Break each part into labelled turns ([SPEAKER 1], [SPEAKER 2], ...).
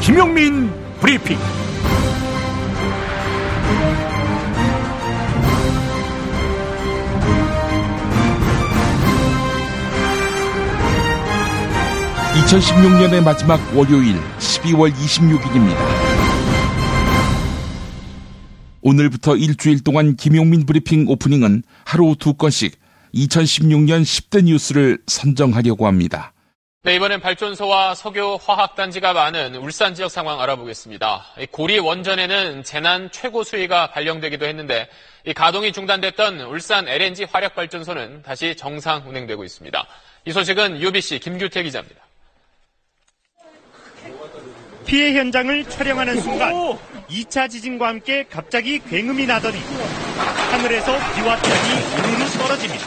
[SPEAKER 1] 김용민 브리핑. (2016년의) 마지막 월요일 12월 26일입니다. 오늘부터 일주일 동안 김용민 브리핑 오프닝은 하루 2건씩 2016년 10대 뉴스를 선정하려고 합니다.
[SPEAKER 2] 네, 이번엔 발전소와 석유 화학단지가 많은 울산 지역 상황 알아보겠습니다. 고리 원전에는 재난 최고 수위가 발령되기도 했는데 이 가동이 중단됐던 울산 LNG 화력발전소는 다시 정상 운행되고 있습니다. 이 소식은 UBC 김규태 기자입니다.
[SPEAKER 3] 피해 현장을 촬영하는 순간 2차 지진과 함께 갑자기 굉음이 나더니 하늘에서 비와 땅이 우르르 떨어집니다.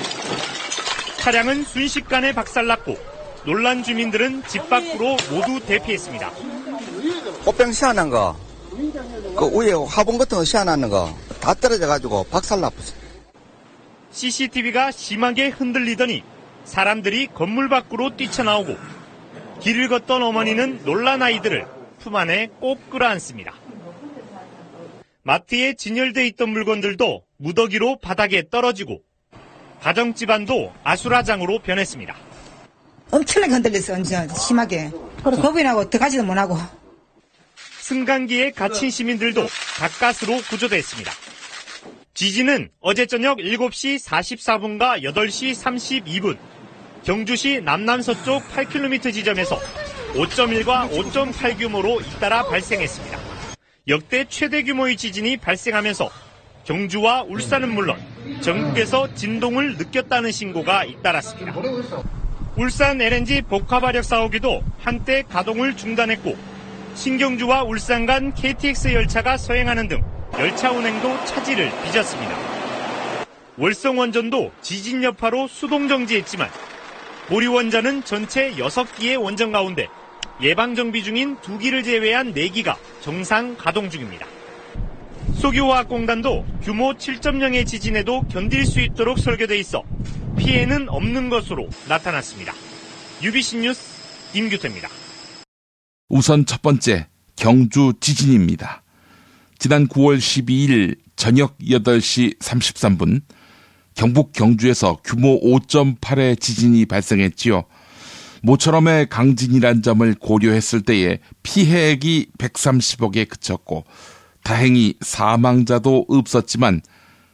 [SPEAKER 3] 차량은 순식간에 박살났고 놀란 주민들은 집 밖으로 모두 대피했습니다.
[SPEAKER 4] 꽃병 시원한 거, 그 위에 화분 같은 거 시원한 거 다 떨어져가지고 박살났어요.
[SPEAKER 3] CCTV가 심하게 흔들리더니 사람들이 건물 밖으로 뛰쳐나오고 길을 걷던 어머니는 놀란 아이들을 품 안에 꼭 끌어안습니다. 마트에 진열돼 있던 물건들도 무더기로 바닥에 떨어지고 가정 집안도 아수라장으로 변했습니다.
[SPEAKER 5] 엄청나게 흔들렸어요. 완전 심하게. 겁이 나고 들어가지도 못하고.
[SPEAKER 3] 승강기에 갇힌 시민들도 가까스로 구조됐습니다. 지진은 어제 저녁 7시 44분과 8시 32분 경주시 남남서쪽 8km 지점에서 5.1과 5.8 규모로 잇따라 발생했습니다. 역대 최대 규모의 지진이 발생하면서 경주와 울산은 물론 전국에서 진동을 느꼈다는 신고가 잇따랐습니다. 울산 LNG 복합화력 사오기도 한때 가동을 중단했고 신경주와 울산 간 KTX 열차가 서행하는 등 열차 운행도 차질을 빚었습니다. 월성 원전도 지진 여파로 수동 정지했지만 보리 원전은 전체 6기의 원전 가운데 예방 정비 중인 2기를 제외한 4기가 정상 가동 중입니다. 석유화학공단도 규모 7.0의 지진에도 견딜 수 있도록 설계돼 있어 피해는 없는 것으로 나타났습니다. UBC 뉴스 김규태입니다.
[SPEAKER 1] 우선 첫 번째, 경주 지진입니다. 지난 9월 12일 저녁 8시 33분 경북 경주에서 규모 5.8의 지진이 발생했지요. 모처럼의 강진이란 점을 고려했을 때에 피해액이 130억에 그쳤고 다행히 사망자도 없었지만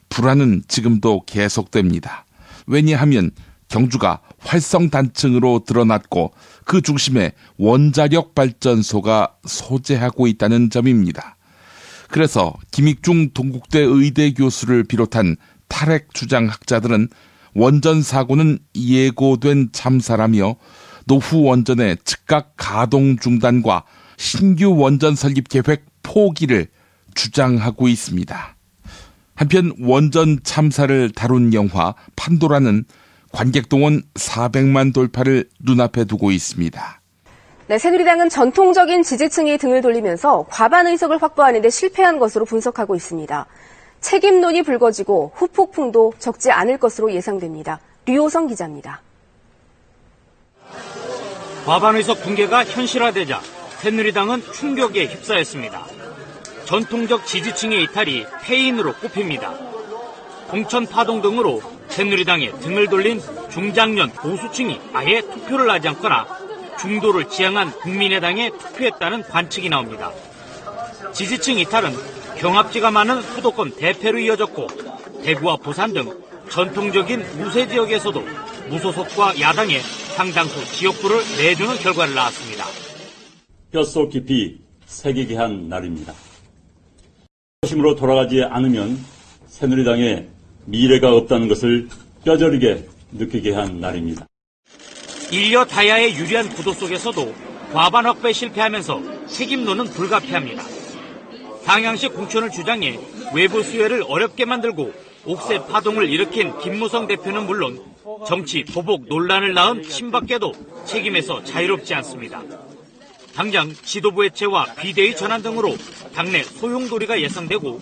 [SPEAKER 1] 불안은 지금도 계속됩니다. 왜냐하면 경주가 활성단층으로 드러났고 그 중심에 원자력 발전소가 소재하고 있다는 점입니다. 그래서 김익중 동국대 의대 교수를 비롯한 탈핵 주장 학자들은 원전 사고는 예고된 참사라며 노후 원전의 즉각 가동 중단과 신규 원전 설립 계획 포기를 주장하고 있습니다. 한편 원전 참사를 다룬 영화 판도라는 관객 동원 400만 돌파를 눈앞에 두고 있습니다.
[SPEAKER 6] 네, 새누리당은 전통적인 지지층이 등을 돌리면서 과반 의석을 확보하는 데 실패한 것으로 분석하고 있습니다. 책임론이 불거지고 후폭풍도 적지 않을 것으로 예상됩니다. 류호성 기자입니다.
[SPEAKER 7] 과반 의석 붕괴가 현실화되자 새누리당은 충격에 휩싸였습니다. 전통적 지지층의 이탈이 패인으로 꼽힙니다. 공천 파동 등으로 새누리당에 등을 돌린 중장년 보수층이 아예 투표를 하지 않거나 중도를 지향한 국민의당에 투표했다는 관측이 나옵니다. 지지층 이탈은 경합지가 많은 수도권 대패로 이어졌고 대구와 부산 등 전통적인 우세 지역에서도 무소속과 야당에 상당수 지역구를 내주는 결과를 낳았습니다.
[SPEAKER 8] 뼛속 깊이 새기게 한 날입니다. 초심으로 돌아가지 않으면 새누리당에 미래가 없다는 것을 뼈저리게 느끼게 한 날입니다.
[SPEAKER 7] 일려 다야의 유리한 구도 속에서도 과반 확보에 실패하면서 책임론은 불가피합니다. 상향식 공천을 주장해 외부 수혜를 어렵게 만들고 옥새 파동을 일으킨 김무성 대표는 물론 정치 보복 논란을 낳은 친박계도 책임에서 자유롭지 않습니다. 당장 지도부 해체와 비대위 전환 등으로 당내 소용돌이가 예상되고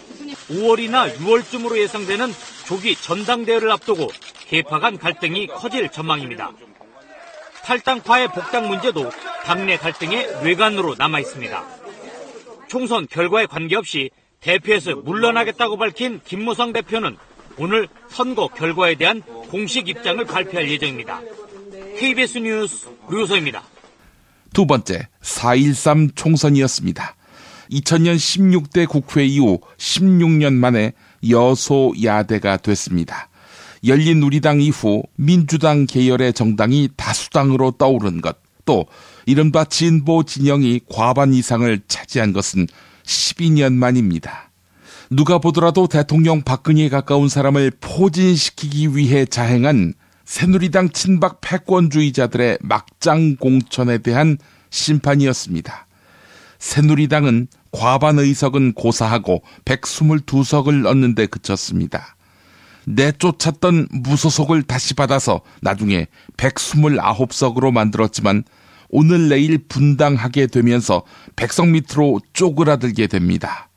[SPEAKER 7] 5월이나 6월쯤으로 예상되는 조기 전당대회를 앞두고 계파 간 갈등이 커질 전망입니다. 탈당파의 복당 문제도 당내 갈등의 뇌관으로 남아있습니다. 총선 결과에 관계없이 대표에서 물러나겠다고 밝힌 김무성 대표는 오늘 선거 결과에 대한 공식 입장을 발표할 예정입니다. KBS 뉴스 류소입니다.
[SPEAKER 1] 두 번째, 4.13 총선이었습니다. 2000년 16대 국회 이후 16년 만에 여소야대가 됐습니다. 열린우리당 이후 민주당 계열의 정당이 다수당으로 떠오른 것, 또 이른바 진보 진영이 과반 이상을 차지한 것은 12년 만입니다. 누가 보더라도 대통령 박근혜에 가까운 사람을 포진시키기 위해 자행한 새누리당 친박 패권주의자들의 막장 공천에 대한 심판이었습니다. 새누리당은 과반 의석은 고사하고 122석을 얻는 데 그쳤습니다. 내쫓았던 무소속을 다시 받아서 나중에 129석으로 만들었지만 오늘 내일 분당하게 되면서 100석 밑으로 쪼그라들게 됩니다.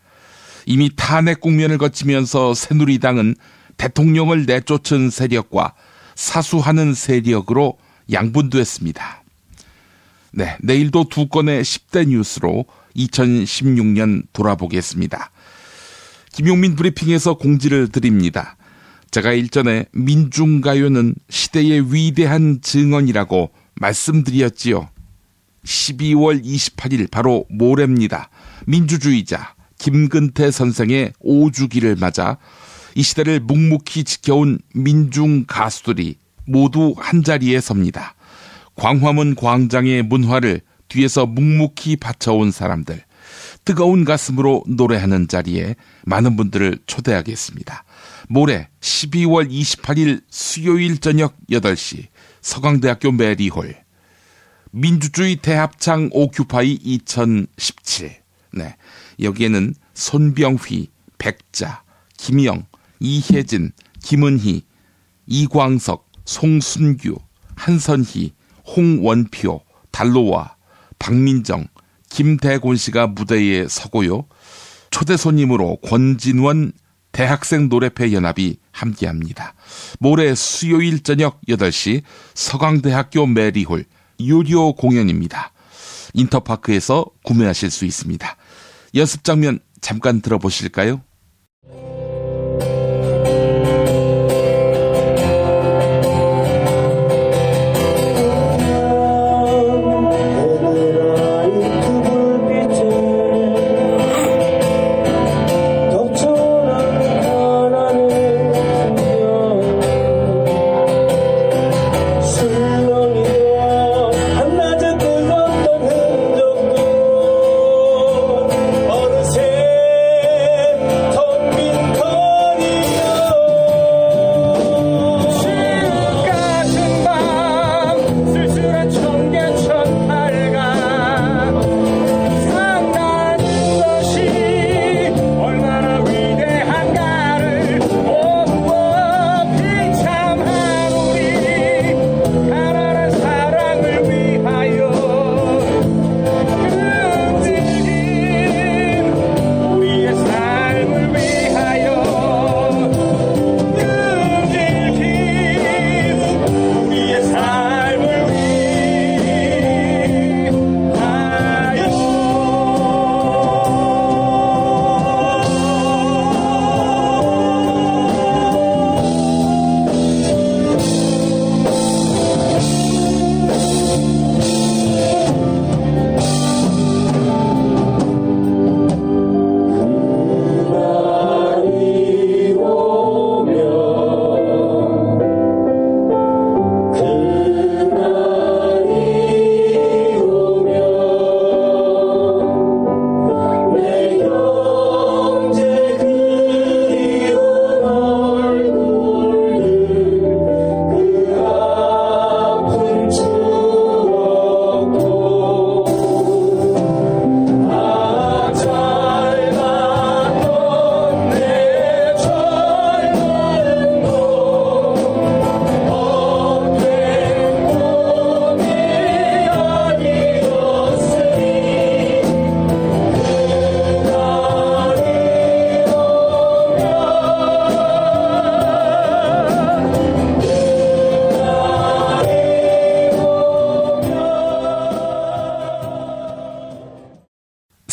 [SPEAKER 1] 이미 탄핵 국면을 거치면서 새누리당은 대통령을 내쫓은 세력과 사수하는 세력으로 양분됐습니다. 네, 내일도 두 건의 10대 뉴스로 2016년 돌아보겠습니다. 김용민 브리핑에서 공지를 드립니다. 제가 일전에 민중가요는 시대의 위대한 증언이라고 말씀드렸지요. 12월 28일 바로 모레입니다. 민주주의자 김근태 선생의 5주기를 맞아 이 시대를 묵묵히 지켜온 민중 가수들이 모두 한자리에 섭니다. 광화문 광장의 문화를 뒤에서 묵묵히 바쳐온 사람들, 뜨거운 가슴으로 노래하는 자리에 많은 분들을 초대하겠습니다. 모레 12월 28일 수요일 저녁 8시 서강대학교 메리홀 민주주의 대합창 오큐파이 2017. 네, 여기에는 손병휘, 백자, 김영, 이혜진, 김은희, 이광석, 송순규, 한선희, 홍원표, 달로와, 박민정, 김대곤 씨가 무대에 서고요. 초대 손님으로 권진원 대학생 노래회 연합이 함께합니다. 모레 수요일 저녁 8시 서강대학교 메리홀 유료 공연입니다. 인터파크에서 구매하실 수 있습니다. 연습 장면 잠깐 들어보실까요?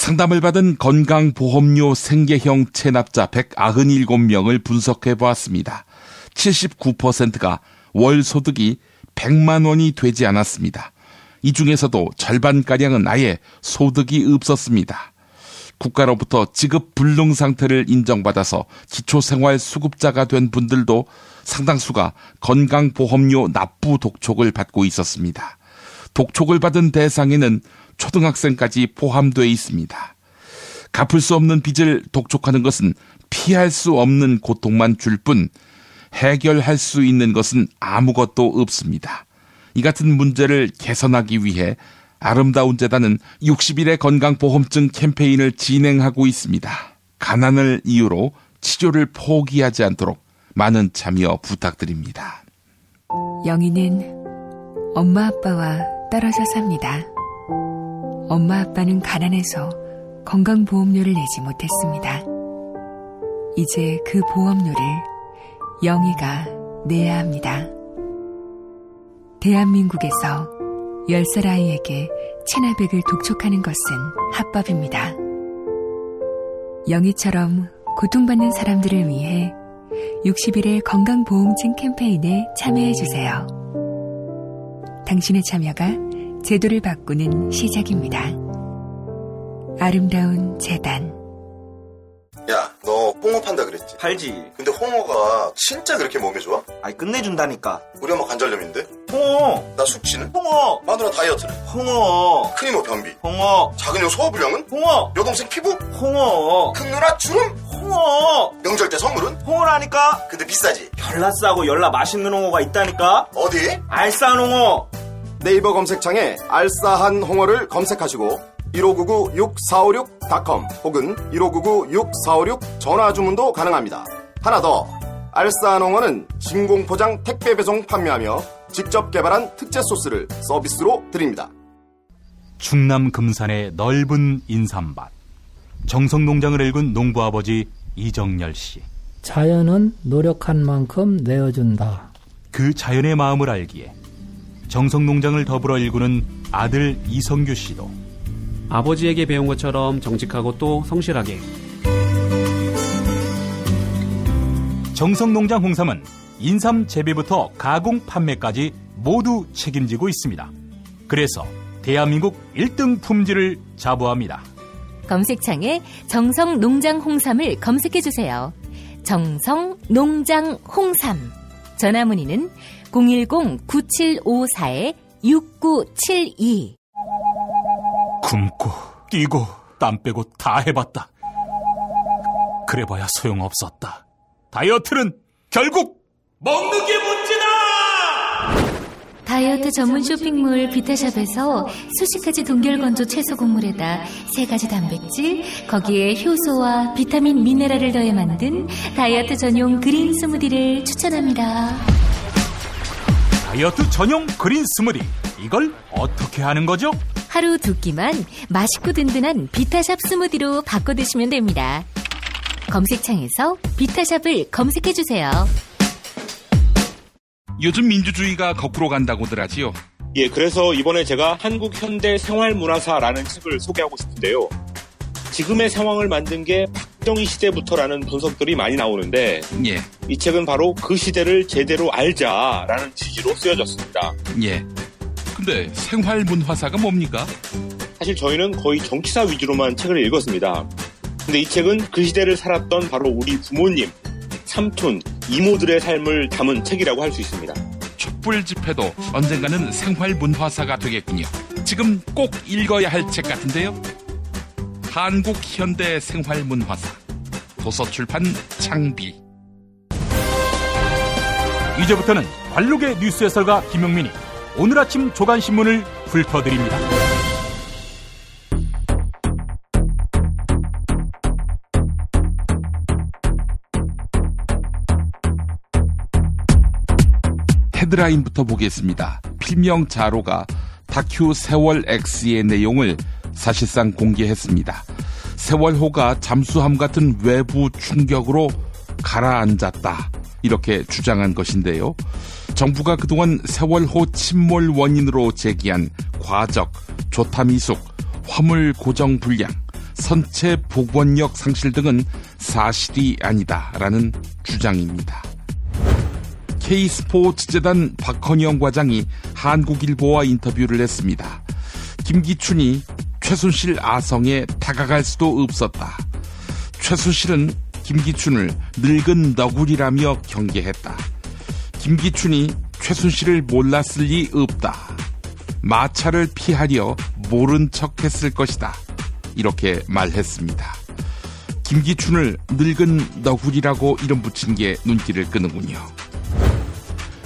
[SPEAKER 1] 상담을 받은 건강보험료 생계형 체납자 197명을 분석해 보았습니다. 79%가 월 소득이 100만 원이 되지 않았습니다. 이 중에서도 절반가량은 아예 소득이 없었습니다. 국가로부터 지급 불능 상태를 인정받아서 기초생활수급자가 된 분들도 상당수가 건강보험료 납부 독촉을 받고 있었습니다. 독촉을 받은 대상에는 초등학생까지 포함되어 있습니다. 갚을 수 없는 빚을 독촉하는 것은 피할 수 없는 고통만 줄 뿐 해결할 수 있는 것은 아무것도 없습니다. 이 같은 문제를 개선하기 위해 아름다운 재단은 60일의 건강보험증 캠페인을 진행하고 있습니다. 가난을 이유로 치료를 포기하지 않도록 많은 참여 부탁드립니다.
[SPEAKER 9] 영희는 엄마 아빠와 떨어져 삽니다. 엄마 아빠는 가난해서 건강보험료를 내지 못했습니다. 이제 그 보험료를 영희가 내야 합니다. 대한민국에서 10살 아이에게 체납액을 독촉하는 것은 합법입니다. 영희처럼 고통받는 사람들을 위해 60일의 건강보험증 캠페인에 참여해주세요. 당신의 참여가 제도를 바꾸는 시작입니다. 아름다운 재단.
[SPEAKER 10] 야, 너 홍어 판다 그랬지?
[SPEAKER 11] 팔지.
[SPEAKER 10] 근데 홍어가 진짜 그렇게 몸에 좋아?
[SPEAKER 11] 아니, 끝내준다니까.
[SPEAKER 10] 우리 엄마 관절염인데?
[SPEAKER 11] 홍어.
[SPEAKER 10] 나 숙취는?
[SPEAKER 11] 홍어.
[SPEAKER 10] 마누라 다이어트는?
[SPEAKER 11] 홍어.
[SPEAKER 10] 큰이모 변비?
[SPEAKER 11] 홍어.
[SPEAKER 10] 작은형 소화불량은?
[SPEAKER 11] 홍어.
[SPEAKER 10] 여동생 피부?
[SPEAKER 11] 홍어.
[SPEAKER 10] 큰누나 주름?
[SPEAKER 11] 홍어.
[SPEAKER 10] 명절 때 선물은?
[SPEAKER 11] 홍어라니까.
[SPEAKER 10] 근데 비싸지?
[SPEAKER 11] 별나 싸고 열나 맛있는 홍어가 있다니까.
[SPEAKER 10] 어디?
[SPEAKER 11] 알싸한 홍어.
[SPEAKER 12] 네이버 검색창에 알싸한 홍어를 검색하시고 1599-6456.com 혹은 1599-6456 전화주문도 가능합니다. 하나 더, 알싸한 홍어는 진공포장 택배 배송 판매하며 직접 개발한 특제 소스를 서비스로 드립니다.
[SPEAKER 13] 충남 금산의 넓은 인삼밭, 정성농장을 일군 농부아버지 이정열 씨.
[SPEAKER 14] 자연은 노력한 만큼 내어준다.
[SPEAKER 13] 그 자연의 마음을 알기에 정성농장을 더불어 일구는 아들 이성규 씨도
[SPEAKER 15] 아버지에게 배운 것처럼 정직하고 또 성실하게.
[SPEAKER 13] 정성농장 홍삼은 인삼 재배부터 가공 판매까지 모두 책임지고 있습니다. 그래서 대한민국 1등 품질을 자부합니다.
[SPEAKER 16] 검색창에 정성농장 홍삼을 검색해주세요. 정성농장 홍삼. 전화문의는 010-9754-6972.
[SPEAKER 13] 굶고 뛰고 땀 빼고 다 해봤다. 그래봐야 소용없었다. 다이어트는 결국 먹는 게 문제다.
[SPEAKER 16] 다이어트 전문 쇼핑몰 비타샵에서 수식가지 동결건조 채소 곡물에다 3가지 단백질, 거기에 효소와 비타민, 미네랄을 더해 만든 다이어트 전용 그린 스무디를 추천합니다.
[SPEAKER 13] 다이어트 전용 그린 스무디, 이걸 어떻게 하는 거죠?
[SPEAKER 16] 하루 2끼만 맛있고 든든한 비타샵 스무디로 바꿔 드시면 됩니다. 검색창에서 비타샵을 검색해주세요.
[SPEAKER 1] 요즘 민주주의가 거꾸로 간다고들 하지요.
[SPEAKER 17] 예, 그래서 이번에 제가 한국 현대 생활문화사라는 책을 소개하고 싶은데요. 지금의 상황을 만든 게 박정희 시대부터라는 분석들이 많이 나오는데
[SPEAKER 1] 예.
[SPEAKER 17] 이 책은 바로 그 시대를 제대로 알자라는 취지로 쓰여졌습니다.
[SPEAKER 1] 예. 근데 생활문화사가 뭡니까?
[SPEAKER 17] 사실 저희는 거의 정치사 위주로만 책을 읽었습니다. 근데 이 책은 그 시대를 살았던 바로 우리 부모님, 삼촌, 이모들의 삶을 담은 책이라고 할 수 있습니다.
[SPEAKER 1] 촛불 집회도 언젠가는 생활문화사가 되겠군요. 지금 꼭 읽어야 할 책 같은데요. 한국 현대 생활문화사, 도서출판 창비.
[SPEAKER 13] 이제부터는 관록의 뉴스 해설가 김용민이 오늘 아침 조간신문을 훑어드립니다.
[SPEAKER 1] 헤드라인부터 보겠습니다. 필명 자로가 다큐 세월 X의 내용을 사실상 공개했습니다. 세월호가 잠수함 같은 외부 충격으로 가라앉았다, 이렇게 주장한 것인데요. 정부가 그동안 세월호 침몰 원인으로 제기한 과적, 조타 미숙, 화물 고정 불량, 선체 복원력 상실 등은 사실이 아니다라는 주장입니다. K스포츠재단 박헌영 과장이 한국일보와 인터뷰를 했습니다. 김기춘이 최순실 아성에 다가갈 수도 없었다. 최순실은 김기춘을 늙은 너구리라며 경계했다. 김기춘이 최순실을 몰랐을 리 없다. 마찰을 피하려 모른 척했을 것이다. 이렇게 말했습니다. 김기춘을 늙은 너구리라고 이름 붙인 게 눈길을 끄는군요.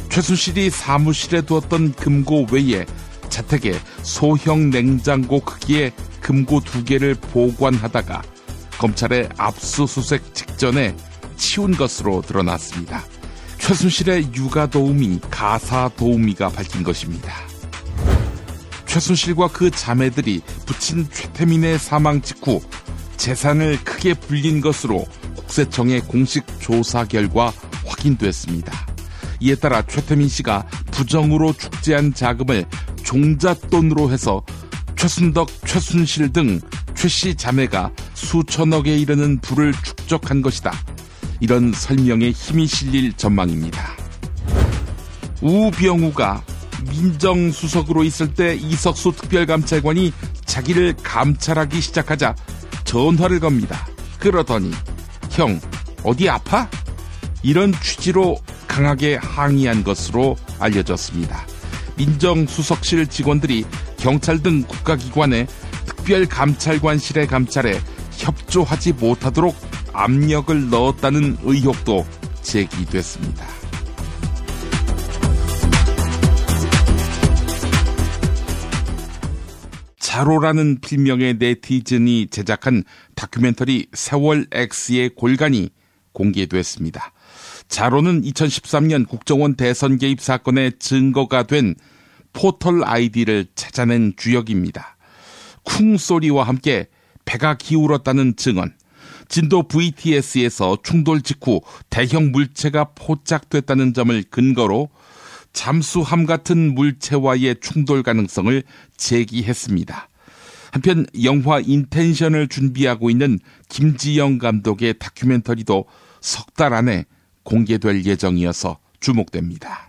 [SPEAKER 1] 최순실이 사무실에 두었던 금고 외에 자택에 소형 냉장고 크기의 금고 2개를 보관하다가 검찰의 압수수색 직전에 치운 것으로 드러났습니다. 최순실의 육아 도우미, 가사 도우미가 밝힌 것입니다. 최순실과 그 자매들이 부친 최태민의 사망 직후 재산을 크게 불린 것으로 국세청의 공식 조사 결과 확인됐습니다. 이에 따라 최태민 씨가 부정으로 축제한 자금을 종잣돈으로 해서 최순덕, 최순실 등 최 씨 자매가 수천억에 이르는 부를 축적한 것이다. 이런 설명에 힘이 실릴 전망입니다. 우병우가 민정수석으로 있을 때 이석수 특별감찰관이 자기를 감찰하기 시작하자 전화를 겁니다. 그러더니 형 어디 아파? 이런 취지로 강하게 항의한 것으로 알려졌습니다. 민정수석실 직원들이 경찰 등 국가기관의 특별감찰관실의 감찰에 협조하지 못하도록 압력을 넣었다는 의혹도 제기됐습니다. 자로라는 필명의 네티즌이 제작한 다큐멘터리 세월 X의 골간이 공개됐습니다. 자로는 2013년 국정원 대선 개입 사건의 증거가 된 포털 아이디를 찾아낸 주역입니다. 쿵소리와 함께 배가 기울었다는 증언, 진도 VTS에서 충돌 직후 대형 물체가 포착됐다는 점을 근거로 잠수함 같은 물체와의 충돌 가능성을 제기했습니다. 한편 영화 인텐션을 준비하고 있는 김지영 감독의 다큐멘터리도 석 달 안에 공개될 예정이어서 주목됩니다.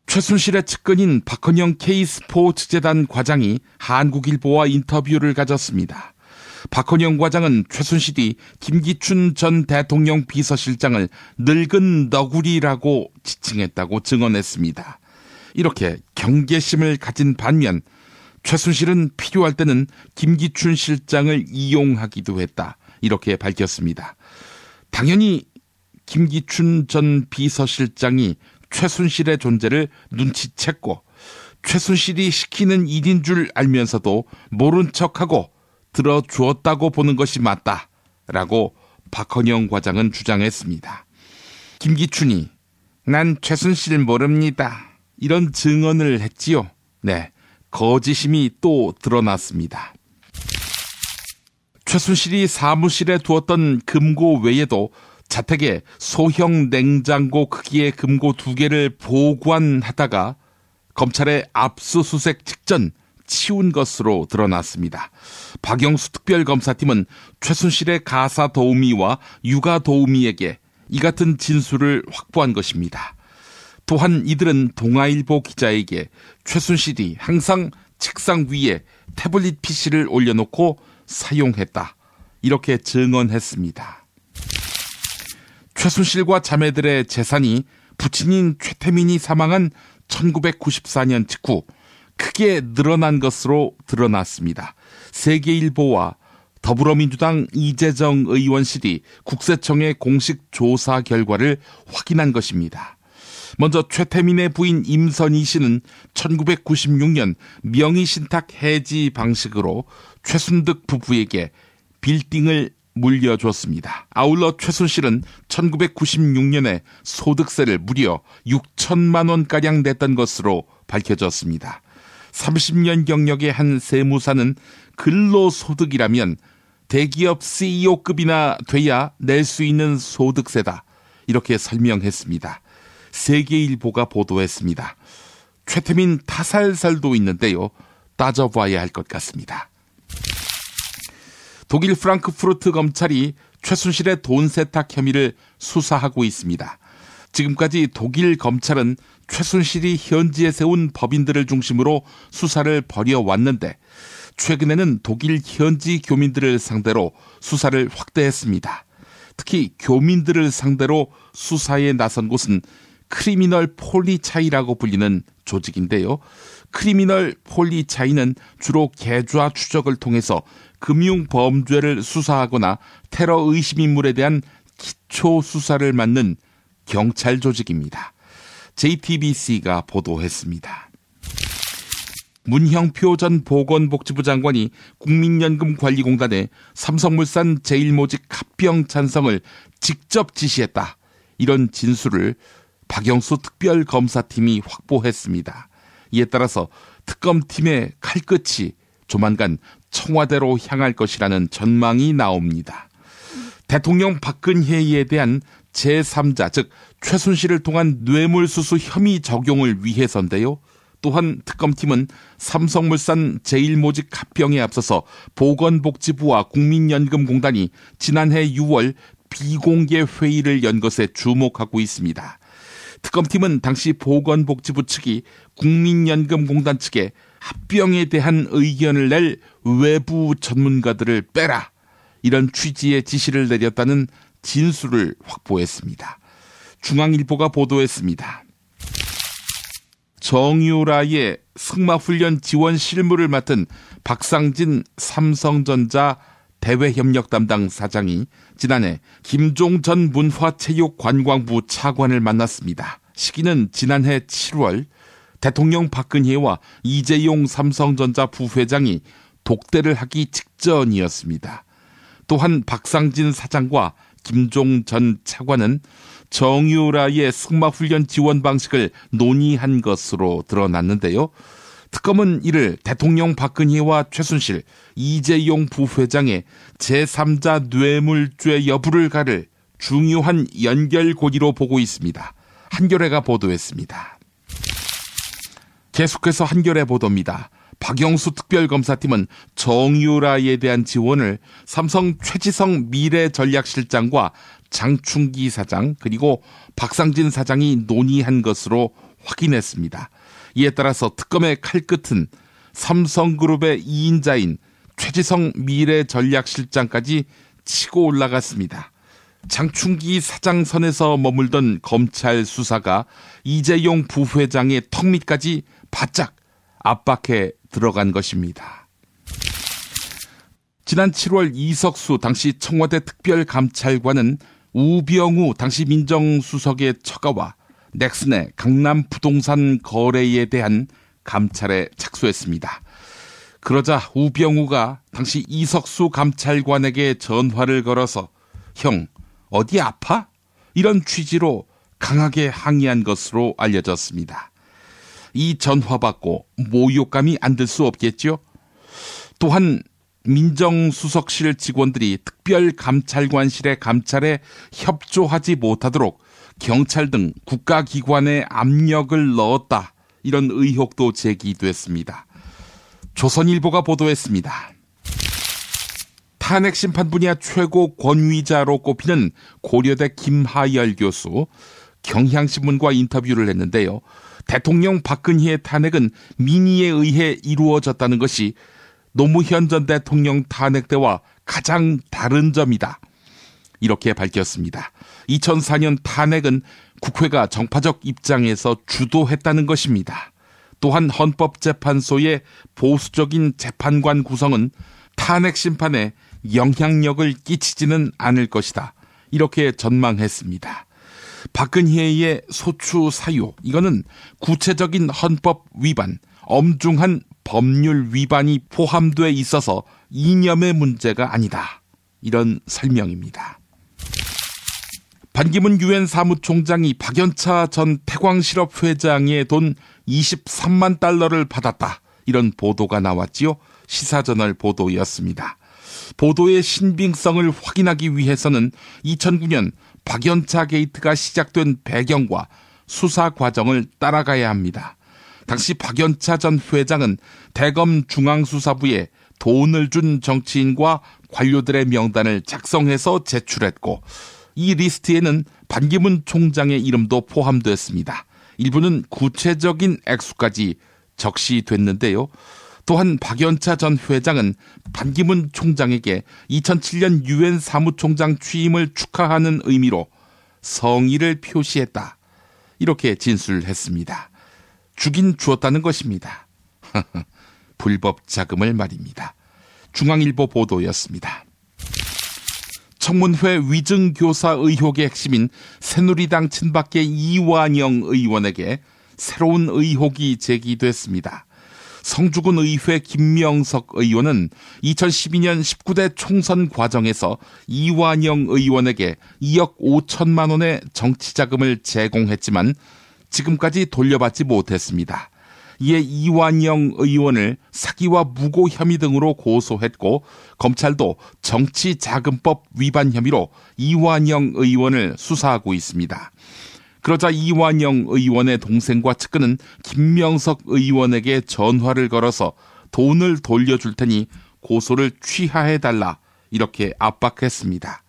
[SPEAKER 1] 최순실의 측근인 박헌영 K스포츠재단 과장이 한국일보와 인터뷰를 가졌습니다. 박헌영 과장은 최순실이 김기춘 전 대통령 비서실장을 늙은 너구리라고 지칭했다고 증언했습니다. 이렇게 경계심을 가진 반면 최순실은 필요할 때는 김기춘 실장을 이용하기도 했다. 이렇게 밝혔습니다. 당연히 김기춘 전 비서실장이 최순실의 존재를 눈치챘고 최순실이 시키는 일인 줄 알면서도 모른 척하고 들어주었다고 보는 것이 맞다라고 박헌영 과장은 주장했습니다. 김기춘이 난 최순실 모릅니다. 이런 증언을 했지요. 네, 거짓임이 또 드러났습니다. 최순실이 사무실에 두었던 금고 외에도 자택에 소형 냉장고 크기의 금고 2개를 보관하다가 검찰의 압수수색 직전 치운 것으로 드러났습니다. 박영수 특별검사팀은 최순실의 가사 도우미와 육아 도우미에게 이 같은 진술을 확보한 것입니다. 또한 이들은 동아일보 기자에게 최순실이 항상 책상 위에 태블릿 PC를 올려놓고 사용했다. 이렇게 증언했습니다. 최순실과 자매들의 재산이 부친인 최태민이 사망한 1994년 직후 크게 늘어난 것으로 드러났습니다. 세계일보와 더불어민주당 이재정 의원실이 국세청의 공식 조사 결과를 확인한 것입니다. 먼저 최태민의 부인 임선희 씨는 1996년 명의신탁 해지 방식으로 최순득 부부에게 빌딩을 물려줬습니다. 아울러 최순실은 1996년에 소득세를 무려 6천만 원가량 냈던 것으로 밝혀졌습니다. 30년 경력의 한 세무사는 근로소득이라면 대기업 CEO급이나 돼야 낼 수 있는 소득세다. 이렇게 설명했습니다. 세계일보가 보도했습니다. 최태민 타살설도 있는데요. 따져봐야 할 것 같습니다. 독일 프랑크푸르트 검찰이 최순실의 돈 세탁 혐의를 수사하고 있습니다. 지금까지 독일 검찰은 최순실이 현지에 세운 법인들을 중심으로 수사를 벌여왔는데 최근에는 독일 현지 교민들을 상대로 수사를 확대했습니다. 특히 교민들을 상대로 수사에 나선 곳은 크리미널 폴리차이라고 불리는 조직인데요. 크리미널 폴리차이는 주로 계좌 추적을 통해서 금융 범죄를 수사하거나 테러 의심 인물에 대한 기초 수사를 맡는 경찰 조직입니다. JTBC가 보도했습니다. 문형표 전 보건복지부 장관이 국민연금관리공단에 삼성물산 제일모직 합병 찬성을 직접 지시했다. 이런 진술을 박영수 특별검사팀이 확보했습니다. 이에 따라서 특검팀의 칼끝이 조만간 청와대로 향할 것이라는 전망이 나옵니다. 대통령 박근혜에 대한 제3자, 즉 최순실을 통한 뇌물수수 혐의 적용을 위해서인데요. 또한 특검팀은 삼성물산 제일모직 합병에 앞서서 보건복지부와 국민연금공단이 지난해 6월 비공개 회의를 연 것에 주목하고 있습니다. 특검팀은 당시 보건복지부 측이 국민연금공단 측에 합병에 대한 의견을 낼 외부 전문가들을 빼라, 이런 취지의 지시를 내렸다는 진술을 확보했습니다. 중앙일보가 보도했습니다. 정유라의 승마훈련 지원 실무를 맡은 박상진 삼성전자 대외협력 담당 사장이 지난해 김종 전 문화체육관광부 차관을 만났습니다. 시기는 지난해 7월 대통령 박근혜와 이재용 삼성전자 부회장이 독대를 하기 직전이었습니다. 또한 박상진 사장과 김종 전 차관은 정유라의 승마훈련 지원 방식을 논의한 것으로 드러났는데요. 특검은 이를 대통령 박근혜와 최순실, 이재용 부회장의 제3자 뇌물죄 여부를 가를 중요한 연결고리로 보고 있습니다. 한겨레가 보도했습니다. 계속해서 한겨레 보도입니다. 박영수 특별검사팀은 정유라에 대한 지원을 삼성 최지성 미래전략실장과 장충기 사장 그리고 박상진 사장이 논의한 것으로 확인했습니다. 이에 따라서 특검의 칼끝은 삼성그룹의 2인자인 최지성 미래전략실장까지 치고 올라갔습니다. 장충기 사장선에서 머물던 검찰 수사가 이재용 부회장의 턱밑까지 바짝 압박해 들어간 것입니다. 지난 7월 이석수 당시 청와대 특별감찰관은 우병우 당시 민정수석의 처가와 넥슨의 강남 부동산 거래에 대한 감찰에 착수했습니다. 그러자 우병우가 당시 이석수 감찰관에게 전화를 걸어서 형, 어디 아파? 이런 취지로 강하게 항의한 것으로 알려졌습니다. 이 전화 받고 모욕감이 안 들 수 없겠죠? 또한 민정수석실 직원들이 특별감찰관실의 감찰에 협조하지 못하도록 경찰 등 국가기관에 압력을 넣었다. 이런 의혹도 제기됐습니다. 조선일보가 보도했습니다. 탄핵 심판 분야 최고 권위자로 꼽히는 고려대 김하열 교수, 경향신문과 인터뷰를 했는데요. 대통령 박근혜의 탄핵은 민의에 의해 이루어졌다는 것이 노무현 전 대통령 탄핵 때와 가장 다른 점이다. 이렇게 밝혔습니다. 2004년 탄핵은 국회가 정파적 입장에서 주도했다는 것입니다. 또한 헌법재판소의 보수적인 재판관 구성은 탄핵 심판에 영향력을 끼치지는 않을 것이다. 이렇게 전망했습니다. 박근혜의 소추 사유, 이거는 구체적인 헌법 위반, 엄중한 법률 위반이 포함돼 있어서 이념의 문제가 아니다. 이런 설명입니다. 반기문 유엔 사무총장이 박연차 전 태광실업 회장의 돈 23만 달러를 받았다. 이런 보도가 나왔지요. 시사저널 보도였습니다. 보도의 신빙성을 확인하기 위해서는 2009년 박연차 게이트가 시작된 배경과 수사 과정을 따라가야 합니다. 당시 박연차 전 회장은 대검 중앙수사부에 돈을 준 정치인과 관료들의 명단을 작성해서 제출했고, 이 리스트에는 반기문 총장의 이름도 포함됐습니다. 일부는 구체적인 액수까지 적시됐는데요. 또한 박연차 전 회장은 반기문 총장에게 2007년 유엔 사무총장 취임을 축하하는 의미로 성의를 표시했다, 이렇게 진술했습니다. 주긴 주었다는 것입니다. 불법 자금을 말입니다. 중앙일보 보도였습니다. 청문회 위증교사 의혹의 핵심인 새누리당 친박계 이완영 의원에게 새로운 의혹이 제기됐습니다. 성주군 의회 김명석 의원은 2012년 19대 총선 과정에서 이완영 의원에게 2억 5천만 원의 정치자금을 제공했지만 지금까지 돌려받지 못했습니다. 이에 이완영 의원을 사기와 무고 혐의 등으로 고소했고, 검찰도 정치자금법 위반 혐의로 이완영 의원을 수사하고 있습니다. 그러자 이완영 의원의 동생과 측근은 김명석 의원에게 전화를 걸어서 돈을 돌려줄 테니 고소를 취하해달라, 이렇게 압박했습니다.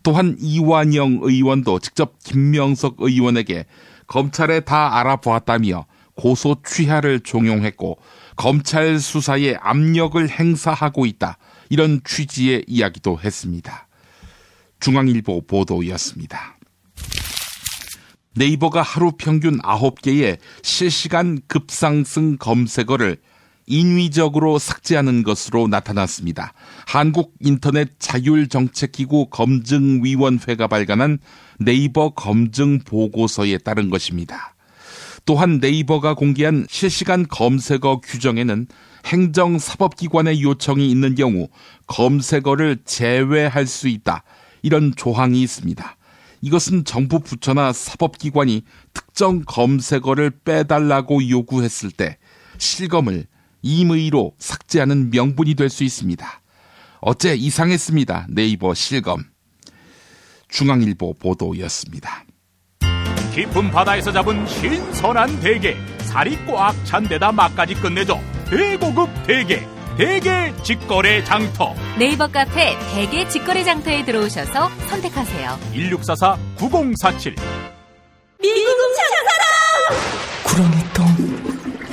[SPEAKER 1] 또한 이완영 의원도 직접 김명석 의원에게 검찰에 다 알아보았다며 고소 취하를 종용했고, 검찰 수사에 압력을 행사하고 있다, 이런 취지의 이야기도 했습니다. 중앙일보 보도였습니다. 네이버가 하루 평균 9개의 실시간 급상승 검색어를 인위적으로 삭제하는 것으로 나타났습니다. 한국인터넷자율정책기구 검증위원회가 발간한 네이버 검증 보고서에 따른 것입니다. 또한 네이버가 공개한 실시간 검색어 규정에는 행정사법기관의 요청이 있는 경우 검색어를 제외할 수 있다, 이런 조항이 있습니다. 이것은 정부 부처나 사법기관이 특정 검색어를 빼달라고 요구했을 때 실검을 임의로 삭제하는 명분이 될 수 있습니다. 어째 이상했습니다. 네이버 실검. 중앙일보 보도였습니다.
[SPEAKER 13] 깊은 바다에서 잡은 신선한 대게, 살이 꽉 찬 데다 맛까지 끝내줘 대고급 대게, 대게 직거래 장터.
[SPEAKER 16] 네이버 카페 대게 직거래 장터에 들어오셔서 선택하세요.
[SPEAKER 13] 1644-9047.
[SPEAKER 18] 미궁 장사랑! 구렁이똥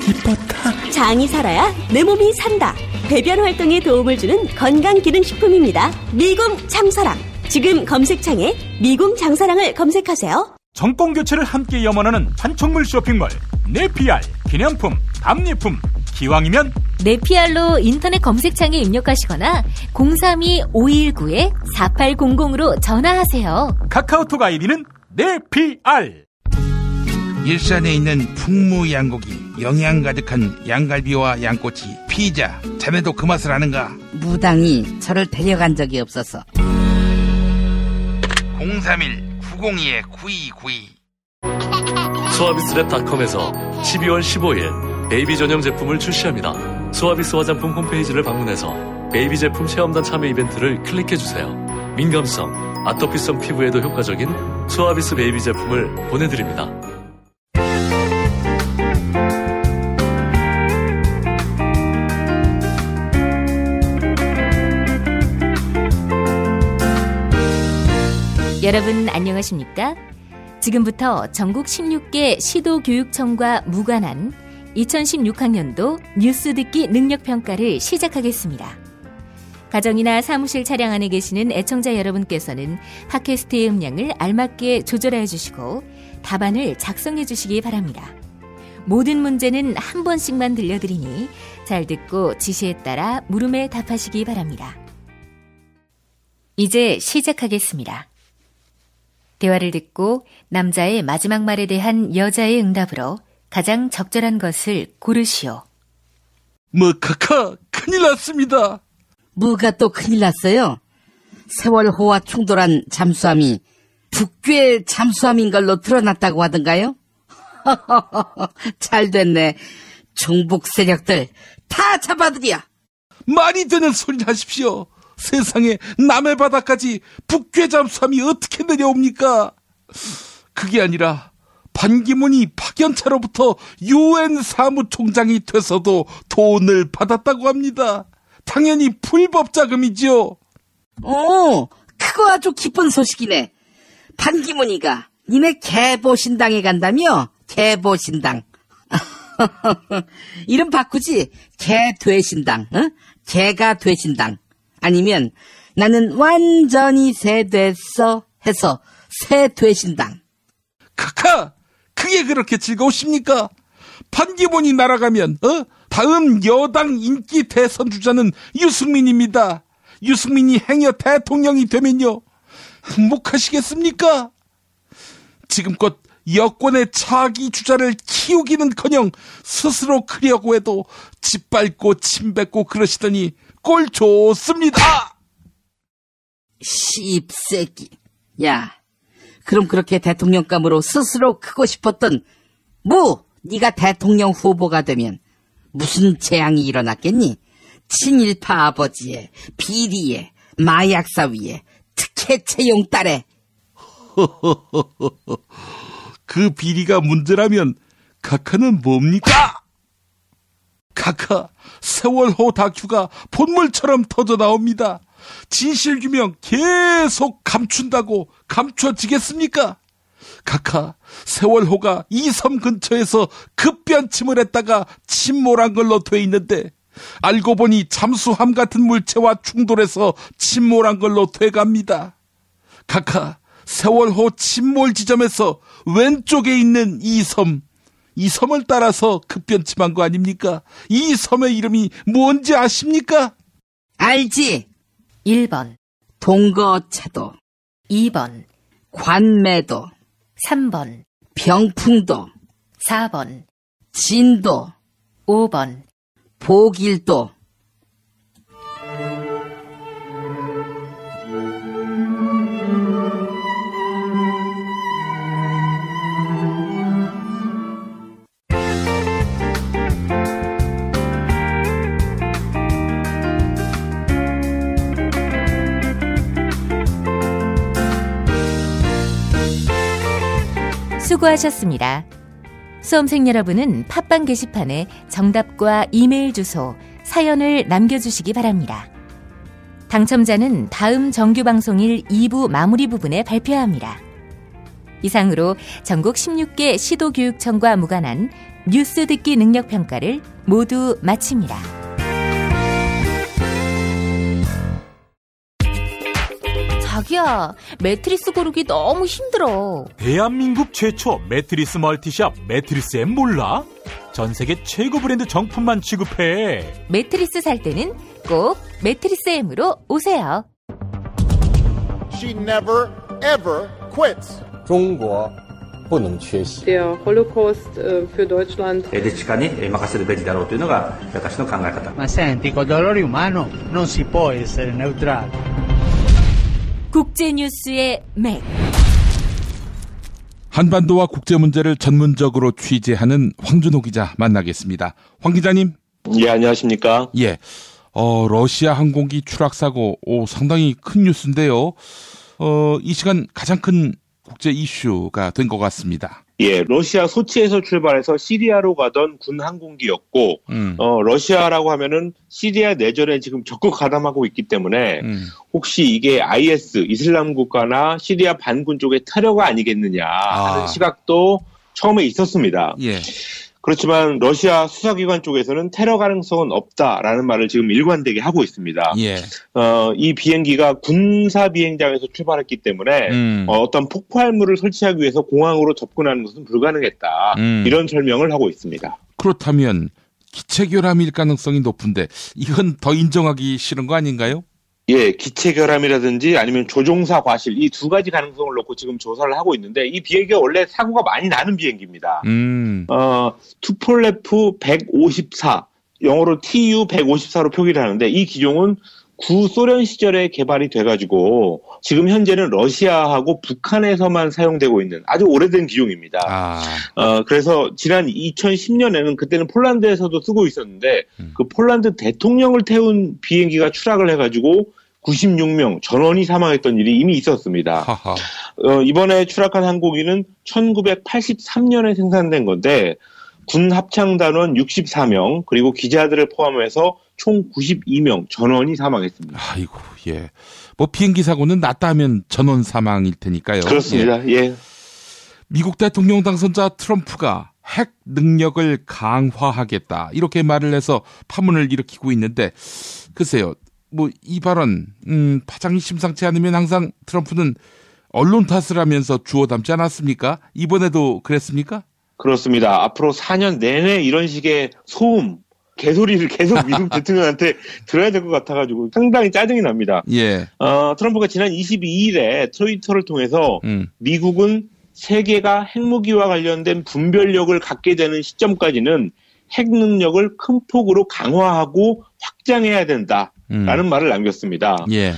[SPEAKER 18] 이뻤다. 장이 살아야 내 몸이 산다. 배변 활동에 도움을 주는 건강기능식품입니다. 미궁 장사랑. 지금 검색창에 미궁 장사랑을 검색하세요.
[SPEAKER 13] 정권교체를 함께 염원하는 판촉물 쇼핑몰 네피알. 기념품, 답례품, 기왕이면
[SPEAKER 16] 네피알로 인터넷 검색창에 입력하시거나 032-519-4800으로 전화하세요.
[SPEAKER 13] 카카오톡 아이디는 네피알.
[SPEAKER 1] 일산에 있는 풍무양고기, 영양 가득한 양갈비와 양꼬치, 피자, 자네도 그 맛을 아는가?
[SPEAKER 19] 무당이 저를 데려간 적이 없어서.
[SPEAKER 1] 031-902-9292.
[SPEAKER 20] 수아비스랩닷컴에서 12월 15일 베이비 전용 제품을 출시합니다. 수아비스 화장품 홈페이지를 방문해서 베이비 제품 체험단 참여 이벤트를 클릭해주세요. 민감성, 아토피성 피부에도 효과적인 수아비스 베이비 제품을 보내드립니다.
[SPEAKER 16] 여러분 안녕하십니까? 지금부터 전국 16개 시도교육청과 무관한 2016학년도 뉴스 듣기 능력평가를 시작하겠습니다. 가정이나 사무실 차량 안에 계시는 애청자 여러분께서는 팟캐스트의 음량을 알맞게 조절해 주시고 답안을 작성해 주시기 바랍니다. 모든 문제는 한 번씩만 들려드리니 잘 듣고 지시에 따라 물음에 답하시기 바랍니다. 이제 시작하겠습니다. 대화를 듣고 남자의 마지막 말에 대한 여자의 응답으로 가장 적절한 것을 고르시오.
[SPEAKER 1] 카카, 큰일 났습니다.
[SPEAKER 19] 뭐가 또 큰일 났어요? 세월호와 충돌한 잠수함이 북괴 잠수함인 걸로 드러났다고 하던가요? 잘 됐네. 종북 세력들 다 잡아들여.
[SPEAKER 1] 말이 되는 소리를 하십시오. 세상에 남해 바다까지 북괴 잠수함이 어떻게 내려옵니까? 그게 아니라 반기문이 파견차로부터 UN 사무총장이 돼서도 돈을 받았다고 합니다. 당연히 불법 자금이죠.
[SPEAKER 19] 그거 아주 기쁜 소식이네. 반기문이가 니네 개보신당에 간다며? 개보신당. 이름 바꾸지? 개되신당. 개가 되신당. 아니면 나는 완전히 새 됐어 해서 새 되신당.
[SPEAKER 1] 카카, 그게 그렇게 즐거우십니까? 반기문이 날아가면 다음 여당 인기 대선 주자는 유승민입니다. 유승민이 행여 대통령이 되면요, 행복하시겠습니까? 지금껏 여권의 차기 주자를 키우기는커녕 스스로 크려고 해도 짓밟고 침뱉고 그러시더니 꼴 좋습니다.
[SPEAKER 19] 씹새끼. 야, 그럼 그렇게 대통령감으로 스스로 크고 싶었던 네가 대통령 후보가 되면 무슨 재앙이 일어났겠니? 친일파 아버지의 비리에 마약사위에 특혜 채용 딸에.
[SPEAKER 1] 그 비리가 문제라면 카카는 뭡니까? 카카, 세월호 다큐가 본물처럼 터져나옵니다. 진실규명 계속 감춘다고 감춰지겠습니까? 카카, 세월호가 이 섬 근처에서 급변침을 했다가 침몰한 걸로 돼 있는데 알고 보니 잠수함 같은 물체와 충돌해서 침몰한 걸로 돼갑니다. 카카, 세월호 침몰 지점에서 왼쪽에 있는 이 섬을 따라서 급변침한 거 아닙니까? 이 섬의 이름이 뭔지 아십니까?
[SPEAKER 19] 알지?
[SPEAKER 16] 1번
[SPEAKER 19] 동거채도,
[SPEAKER 16] 2번
[SPEAKER 19] 관매도,
[SPEAKER 16] 3번
[SPEAKER 19] 병풍도,
[SPEAKER 16] 4번
[SPEAKER 19] 진도,
[SPEAKER 16] 5번
[SPEAKER 19] 보길도.
[SPEAKER 16] 수고하셨습니다. 수험생 여러분은 팟빵 게시판에 정답과 이메일 주소, 사연을 남겨주시기 바랍니다. 당첨자는 다음 정규방송일 2부 마무리 부분에 발표합니다. 이상으로 전국 16개 시도교육청과 무관한 뉴스 듣기 능력평가를 모두 마칩니다. 자기야, 매트리스 고르기 너무 힘들어.
[SPEAKER 13] 대한민국 최초 매트리스 멀티샵 매트리스엠 몰라? 전세계 최고 브랜드 정품만 취급해.
[SPEAKER 16] 매트리스 살 때는 꼭 매트리스엠으로 오세요.
[SPEAKER 10] She never ever quits.
[SPEAKER 21] 中国不能缺席。
[SPEAKER 22] Der Holocaust für Deutschland.
[SPEAKER 23] Ma senti, col dolore umano non si può essere neutrali.
[SPEAKER 16] 국제뉴스의 맥.
[SPEAKER 1] 한반도와 국제 문제를 전문적으로 취재하는 황준호 기자 만나겠습니다. 황 기자님.
[SPEAKER 17] 예, 안녕하십니까?
[SPEAKER 1] 예. 러시아 항공기 추락 사고, 상당히 큰 뉴스인데요. 이 시간 가장 큰 국제 이슈가 된 것 같습니다.
[SPEAKER 17] 예, 러시아 소치에서 출발해서 시리아로 가던 군 항공기였고, 러시아라고 하면은 시리아 내전에 지금 적극 가담하고 있기 때문에, 혹시 이게 IS, 이슬람 국가나 시리아 반군 쪽의 테러가 아니겠느냐 하는 시각도 처음에 있었습니다.
[SPEAKER 1] 예.
[SPEAKER 17] 그렇지만 러시아 수사기관 쪽에서는 테러 가능성은 없다라는 말을 지금 일관되게 하고 있습니다.
[SPEAKER 1] 예.
[SPEAKER 17] 이 비행기가 군사 비행장에서 출발했기 때문에 어떤 폭발물을 설치하기 위해서 공항으로 접근하는 것은 불가능했다. 이런 설명을 하고 있습니다.
[SPEAKER 1] 그렇다면 기체결함일 가능성이 높은데 이건 더 인정하기 싫은 거 아닌가요?
[SPEAKER 17] 예, 기체결함이라든지 아니면 조종사 과실 이 두 가지 가능성을 놓고 지금 조사를 하고 있는데 이 비행기가 원래 사고가 많이 나는 비행기입니다. 투폴레프 154, 영어로 TU-154로 표기를 하는데 이 기종은 구소련 시절에 개발이 돼가지고 지금 현재는 러시아하고 북한에서만 사용되고 있는 아주 오래된 기종입니다. 그래서 지난 2010년에는 그때는 폴란드에서도 쓰고 있었는데 그 폴란드 대통령을 태운 비행기가 추락을 해가지고 96명 전원이 사망했던 일이 이미 있었습니다. 이번에 추락한 항공기는 1983년에 생산된 건데 군 합창단원 64명 그리고 기자들을 포함해서 총 92명 전원이 사망했습니다.
[SPEAKER 1] 아이고, 예. 뭐 비행기 사고는 났다 하면 전원 사망일 테니까요.
[SPEAKER 17] 그렇습니다. 예.
[SPEAKER 1] 미국 대통령 당선자 트럼프가 핵 능력을 강화하겠다 이렇게 말을 해서 파문을 일으키고 있는데 글쎄요. 뭐 이 발언 파장이 심상치 않으면 항상 트럼프는 언론 탓을 하면서 주워 담지 않았습니까? 이번에도 그랬습니까?
[SPEAKER 17] 그렇습니다. 앞으로 4년 내내 이런 식의 소음, 개소리를 계속 미국 대통령한테 들어야 될 것 같아가지고 상당히 짜증이 납니다.
[SPEAKER 1] 예.
[SPEAKER 17] 트럼프가 지난 22일에 트위터를 통해서 미국은 세계가 핵무기와 관련된 분별력을 갖게 되는 시점까지는 핵 능력을 큰 폭으로 강화하고 확장해야 된다라는 말을 남겼습니다.
[SPEAKER 1] 예.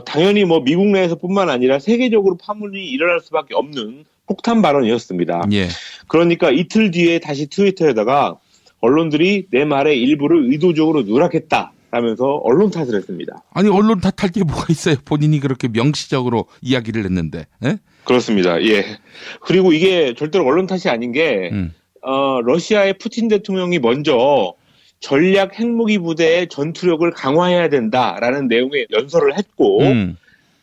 [SPEAKER 17] 당연히 뭐 미국 내에서뿐만 아니라 세계적으로 파문이 일어날 수밖에 없는 폭탄 발언이었습니다.
[SPEAKER 1] 예.
[SPEAKER 17] 그러니까 이틀 뒤에 다시 트위터에다가 언론들이 내 말의 일부를 의도적으로 누락했다라면서 언론 탓을 했습니다.
[SPEAKER 1] 아니 언론 탓할 게 뭐가 있어요? 본인이 그렇게 명시적으로 이야기를 했는데. 에?
[SPEAKER 17] 그렇습니다. 예. 그리고 이게 절대로 언론 탓이 아닌 게 러시아의 푸틴 대통령이 먼저 전략 핵무기 부대의 전투력을 강화해야 된다라는 내용의 연설을 했고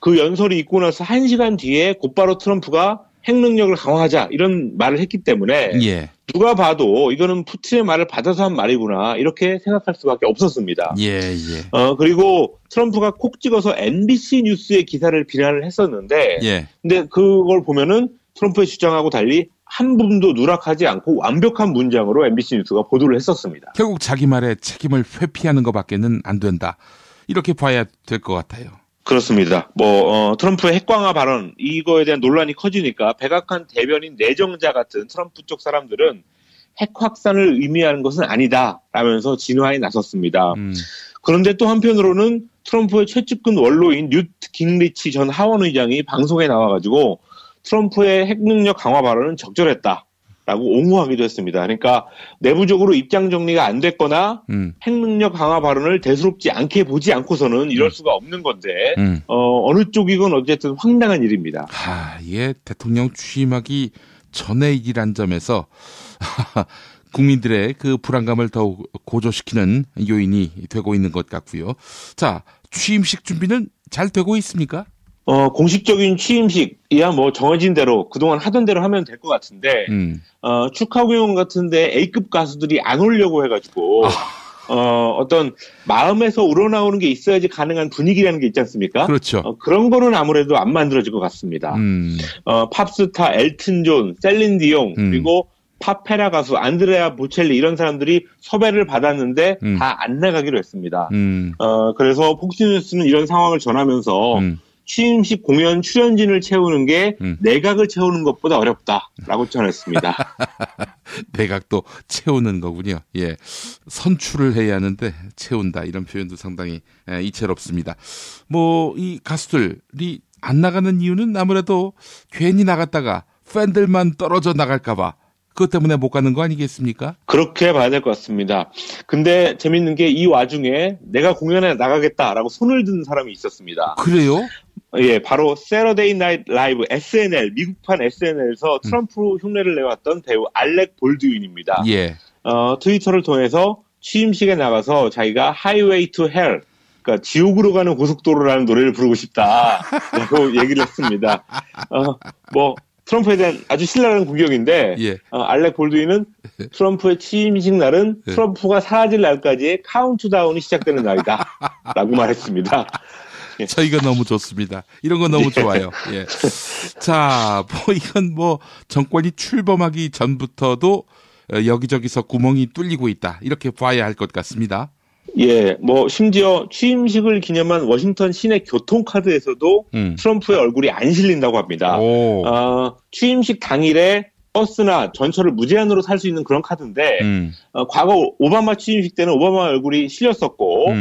[SPEAKER 17] 그 연설이 있고 나서 1시간 뒤에 곧바로 트럼프가 핵 능력을 강화하자 이런 말을 했기 때문에
[SPEAKER 1] 예.
[SPEAKER 17] 누가 봐도 이거는 푸틴의 말을 받아서 한 말이구나 이렇게 생각할 수밖에 없었습니다.
[SPEAKER 1] 예, 예.
[SPEAKER 17] 그리고 트럼프가 콕 찍어서 NBC 뉴스의 기사를 비난을 했었는데
[SPEAKER 1] 예.
[SPEAKER 17] 근데 그걸 보면은 트럼프의 주장하고 달리 한 부분도 누락하지 않고 완벽한 문장으로 MBC 뉴스가 보도를 했었습니다.
[SPEAKER 1] 결국 자기 말에 책임을 회피하는 것밖에는 안 된다. 이렇게 봐야 될 것 같아요.
[SPEAKER 17] 그렇습니다. 트럼프의 핵강화 발언, 이거에 대한 논란이 커지니까 백악관 대변인 내정자 같은 트럼프 쪽 사람들은 핵 확산을 의미하는 것은 아니다 라면서 진화에 나섰습니다. 그런데 또 한편으로는 트럼프의 최측근 원로인 뉴트 깅리치 전 하원 의장이 방송에 나와가지고 트럼프의 핵 능력 강화 발언은 적절했다. 라고 옹호하기도 했습니다. 그러니까 내부적으로 입장 정리가 안 됐거나 핵 능력 강화 발언을 대수롭지 않게 보지 않고서는 이럴 수가 없는 건데 어느 쪽이건 어쨌든 황당한 일입니다.
[SPEAKER 1] 이게 대통령 취임하기 전의 일이란 점에서 국민들의 그 불안감을 더욱 고조시키는 요인이 되고 있는 것 같고요. 자, 취임식 준비는 잘 되고 있습니까?
[SPEAKER 17] 공식적인 취임식이야 뭐 정해진 대로 그동안 하던 대로 하면 될 것 같은데 축하 공연 같은데 A급 가수들이 안 오려고 해가지고 어떤 마음에서 우러나오는 게 있어야지 가능한 분위기라는 게 있지 않습니까?
[SPEAKER 1] 그렇죠.
[SPEAKER 17] 그런 거는 아무래도 안 만들어질 것 같습니다. 팝스타 엘튼 존, 셀린 디옹 그리고 팝페라 가수 안드레아 보첼리 이런 사람들이 섭외를 받았는데 다 안 나가기로 했습니다. 그래서 폭스뉴스는 이런 상황을 전하면서 취임식 공연 출연진을 채우는 게 내각을 채우는 것보다 어렵다라고 전했습니다.
[SPEAKER 1] 내각도 채우는 거군요. 예, 선출을 해야 하는데 채운다 이런 표현도 상당히 이채롭습니다. 뭐 이 가수들이 안 나가는 이유는 아무래도 괜히 나갔다가 팬들만 떨어져 나갈까봐. 그것 때문에 못 가는 거 아니겠습니까?
[SPEAKER 17] 그렇게 봐야 될 것 같습니다. 근데 재밌는 게 이 와중에 내가 공연에 나가겠다라고 손을 든 사람이 있었습니다.
[SPEAKER 1] 그래요?
[SPEAKER 17] 예, 바로 Saturday Night Live SNL, 미국판 SNL에서 트럼프 흉내를 내왔던 배우 알렉 볼드윈입니다.
[SPEAKER 1] 예.
[SPEAKER 17] 트위터를 통해서 취임식에 나가서 자기가 Highway to Hell, 그러니까 지옥으로 가는 고속도로라는 노래를 부르고 싶다라고 얘기를 했습니다. 트럼프에 대한 아주 신랄한 공격인데
[SPEAKER 1] 예.
[SPEAKER 17] 알렉 볼드윈은 트럼프의 취임식 날은 트럼프가 사라질 날까지의 카운트다운이 시작되는 날이다 라고 말했습니다.
[SPEAKER 1] 예. 저희가 너무 좋습니다. 이런 거 너무 좋아요. 예. 자, 이건 정권이 출범하기 전부터도 여기저기서 구멍이 뚫리고 있다. 이렇게 봐야 할 것 같습니다.
[SPEAKER 17] 예, 심지어 취임식을 기념한 워싱턴 시내 교통카드에서도 트럼프의 얼굴이 안 실린다고 합니다. 취임식 당일에 버스나 전철을 무제한으로 살 수 있는 그런 카드인데, 과거 오바마 취임식 때는 오바마 얼굴이 실렸었고,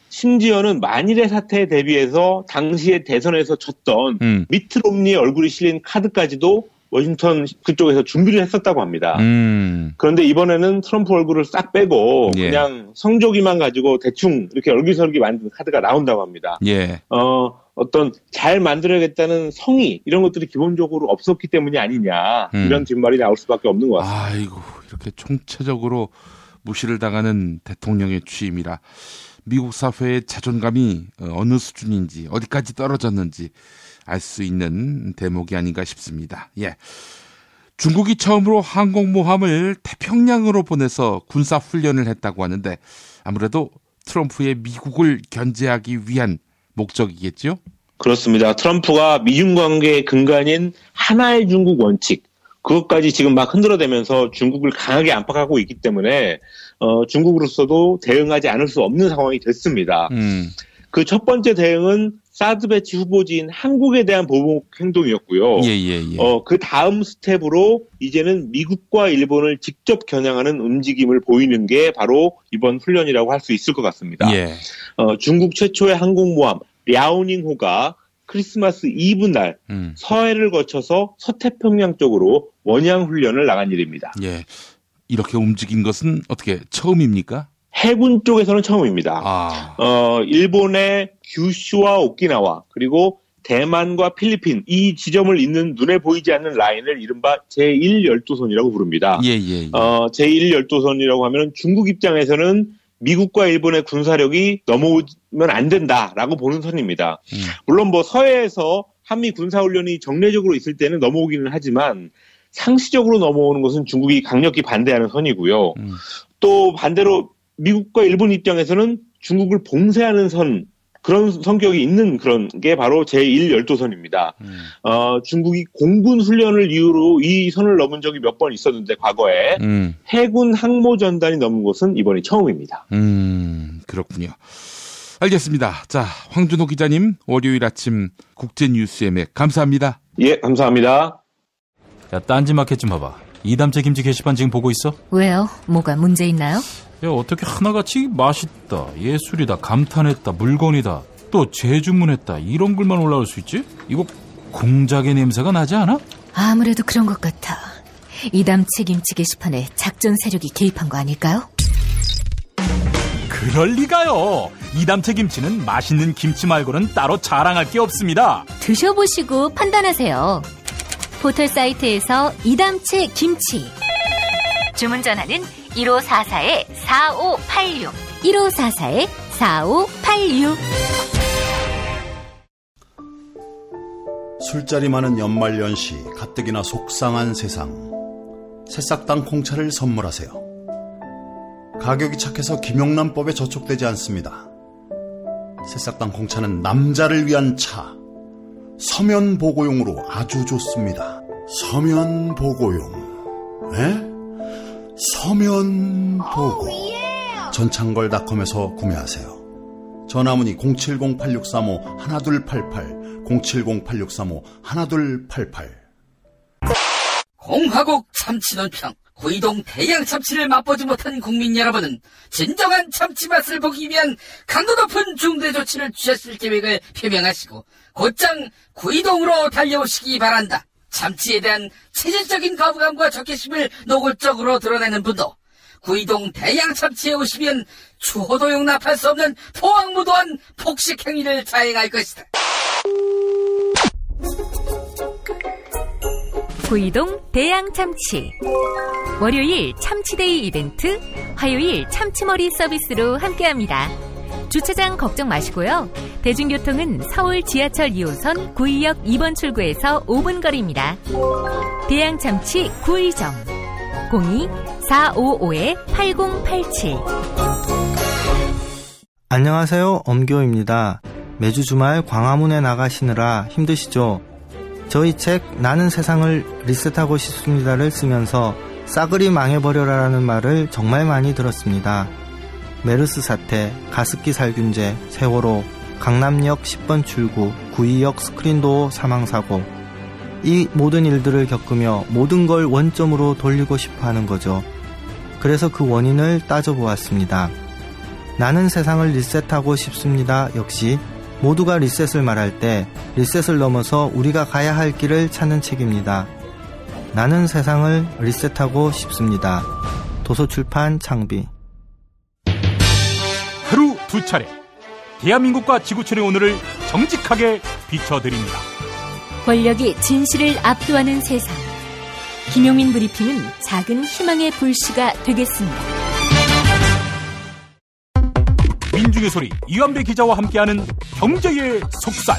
[SPEAKER 17] 심지어는 만일의 사태에 대비해서 당시에 대선에서 졌던 미트 롬니의 얼굴이 실린 카드까지도 워싱턴 그쪽에서 준비를 했었다고 합니다. 그런데 이번에는 트럼프 얼굴을 싹 빼고
[SPEAKER 1] 예.
[SPEAKER 17] 그냥 성조기만 가지고 대충 이렇게 얼기설기 만든 카드가 나온다고 합니다.
[SPEAKER 1] 예.
[SPEAKER 17] 어떤 잘 만들어야겠다는 성의 이런 것들이 기본적으로 없었기 때문이 아니냐 이런 뒷말이 나올 수밖에 없는 것 같습니다.
[SPEAKER 1] 아이고 이렇게 총체적으로 무시를 당하는 대통령의 취임이라 미국 사회의 자존감이 어느 수준인지 어디까지 떨어졌는지 알 수 있는 대목이 아닌가 싶습니다. 예. 중국이 처음으로 항공모함을 태평양으로 보내서 군사 훈련을 했다고 하는데 아무래도 트럼프의 미국을 견제하기 위한 목적이겠죠?
[SPEAKER 17] 그렇습니다. 트럼프가 미중 관계의 근간인 하나의 중국 원칙 그것까지 지금 막 흔들어대면서 중국을 강하게 압박하고 있기 때문에 중국으로서도 대응하지 않을 수 없는 상황이 됐습니다. 그 첫 번째 대응은 사드 배치 후보지인 한국에 대한 보복 행동이었고요. 그 다음 스텝으로 이제는 미국과 일본을 직접 겨냥하는 움직임을 보이는 게 바로 이번 훈련이라고 할 수 있을 것 같습니다. 중국 최초의 항공모함 랴오닝호가 크리스마스 이브 날 서해를 거쳐서 서태평양 쪽으로 원양 훈련을 나간 일입니다.
[SPEAKER 1] 예. 이렇게 움직인 것은 어떻게 처음입니까?
[SPEAKER 17] 해군 쪽에서는 처음입니다. 일본의 규슈와 오키나와 그리고 대만과 필리핀 이 지점을 잇는 눈에 보이지 않는 라인을 이른바 제1열도선이라고 부릅니다. 제1열도선이라고 하면 중국 입장에서는 미국과 일본의 군사력이 넘어오면 안 된다라고 보는 선입니다. 물론 뭐 서해에서 한미 군사훈련이 정례적으로 있을 때는 넘어오기는 하지만 상시적으로 넘어오는 것은 중국이 강력히 반대하는 선이고요. 또 반대로 미국과 일본 입장에서는 중국을 봉쇄하는 선 그런 성격이 있는 그런 게 바로 제1열도선입니다. 중국이 공군 훈련을 이유로 이 선을 넘은 적이 몇 번 있었는데 과거에 해군 항모전단이 넘은 것은 이번이 처음입니다.
[SPEAKER 1] 그렇군요. 알겠습니다. 자, 황준호 기자님 월요일 아침 국제뉴스엠에 감사합니다.
[SPEAKER 17] 예, 감사합니다.
[SPEAKER 13] 야, 딴지마켓 좀 봐봐. 이담채 김치 게시판 지금 보고 있어?
[SPEAKER 16] 왜요? 뭐가 문제 있나요?
[SPEAKER 13] 야, 어떻게 하나같이 맛있다, 예술이다, 감탄했다, 물건이다, 또 재주문했다 이런 글만 올라올 수 있지? 이거 공작의 냄새가 나지 않아?
[SPEAKER 16] 아무래도 그런 것 같아. 이담채 김치 게시판에 작전 세력이 개입한 거 아닐까요?
[SPEAKER 13] 그럴 리가요. 이담채 김치는 맛있는 김치 말고는 따로 자랑할 게 없습니다.
[SPEAKER 16] 드셔보시고 판단하세요. 포털 사이트에서 이담채 김치. 주문 전화는 1544-4586 1544-4586.
[SPEAKER 2] 술자리 많은 연말연시 가뜩이나 속상한 세상. 새싹당 콩차를 선물하세요. 가격이 착해서 김용남법에 저촉되지 않습니다. 새싹당 콩차는 남자를 위한 차. 서면보고용으로 아주 좋습니다. 서면보고용. 에? 서면보고. 전창걸닷컴에서 구매하세요. 전화문의 070-8635-1288 070-8635-1288.
[SPEAKER 19] 공화국 참치논평 구이동 대양 참치를 맛보지 못한 국민 여러분은 진정한 참치 맛을 보기 위한 강도 높은 중대 조치를 취하실 계획을 표명하시고 곧장 구이동으로 달려오시기 바란다. 참치에 대한 체질적인 거부감과 적개심을 노골적으로 드러내는 분도 구이동 대양 참치에 오시면 추호도 용납할 수 없는 포악무도한 폭식 행위를 자행할 것이다.
[SPEAKER 9] 구이동 대양 참치. 월요일 참치데이 이벤트, 화요일 참치머리 서비스로 함께합니다. 주차장 걱정 마시고요. 대중교통은 서울 지하철 2호선 구의역 2번 출구에서 5분 거리입니다. 대양 참치 구의점 02-455-8087.
[SPEAKER 4] 안녕하세요. 엄교입니다. 매주 주말 광화문에 나가시느라 힘드시죠? 저희 책 나는 세상을 리셋하고 싶습니다를 쓰면서 싸그리 망해버려라라는 말을 정말 많이 들었습니다. 메르스 사태, 가습기 살균제, 세월호, 강남역 10번 출구, 구의역 스크린도어 사망사고, 이 모든 일들을 겪으며 모든 걸 원점으로 돌리고 싶어하는 거죠. 그래서 그 원인을 따져보았습니다. 나는 세상을 리셋하고 싶습니다. 역시 모두가 리셋을 말할 때 리셋을 넘어서 우리가 가야 할 길을 찾는 책입니다. 나는 세상을 리셋하고 싶습니다. 도서출판 창비.
[SPEAKER 13] 하루 두 차례 대한민국과 지구촌의 오늘을 정직하게 비춰드립니다.
[SPEAKER 16] 권력이 진실을 압도하는 세상. 김용민 브리핑은 작은 희망의 불씨가 되겠습니다.
[SPEAKER 13] 민중의 소리 이완배 기자와 함께하는 경제의 속살.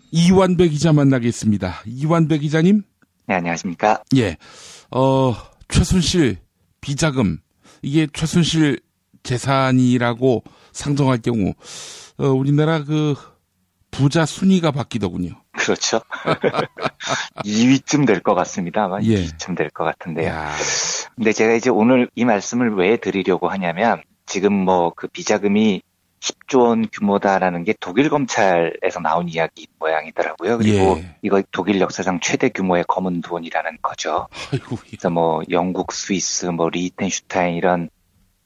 [SPEAKER 1] 이완배 기자 만나겠습니다. 이완배 기자님.
[SPEAKER 3] 네, 안녕하십니까.
[SPEAKER 1] 예, 최순실 비자금, 이게 최순실 재산이라고 상정할 경우 우리나라 그 부자 순위가 바뀌더군요.
[SPEAKER 3] 그렇죠. 2위쯤 될 것 같습니다. 아마
[SPEAKER 1] 예.
[SPEAKER 3] 2위쯤 될 것 같은데요. 근데 제가 이제 오늘 이 말씀을 왜 드리려고 하냐면 지금 뭐 그 비자금이 10조 원 규모다라는 게 독일 검찰에서 나온 이야기 모양이더라고요. 그리고
[SPEAKER 1] 예.
[SPEAKER 3] 이거 독일 역사상 최대 규모의 검은 돈이라는 거죠.
[SPEAKER 1] 아이고.
[SPEAKER 3] 그래서 뭐 영국, 스위스, 뭐 리히텐슈타인 이런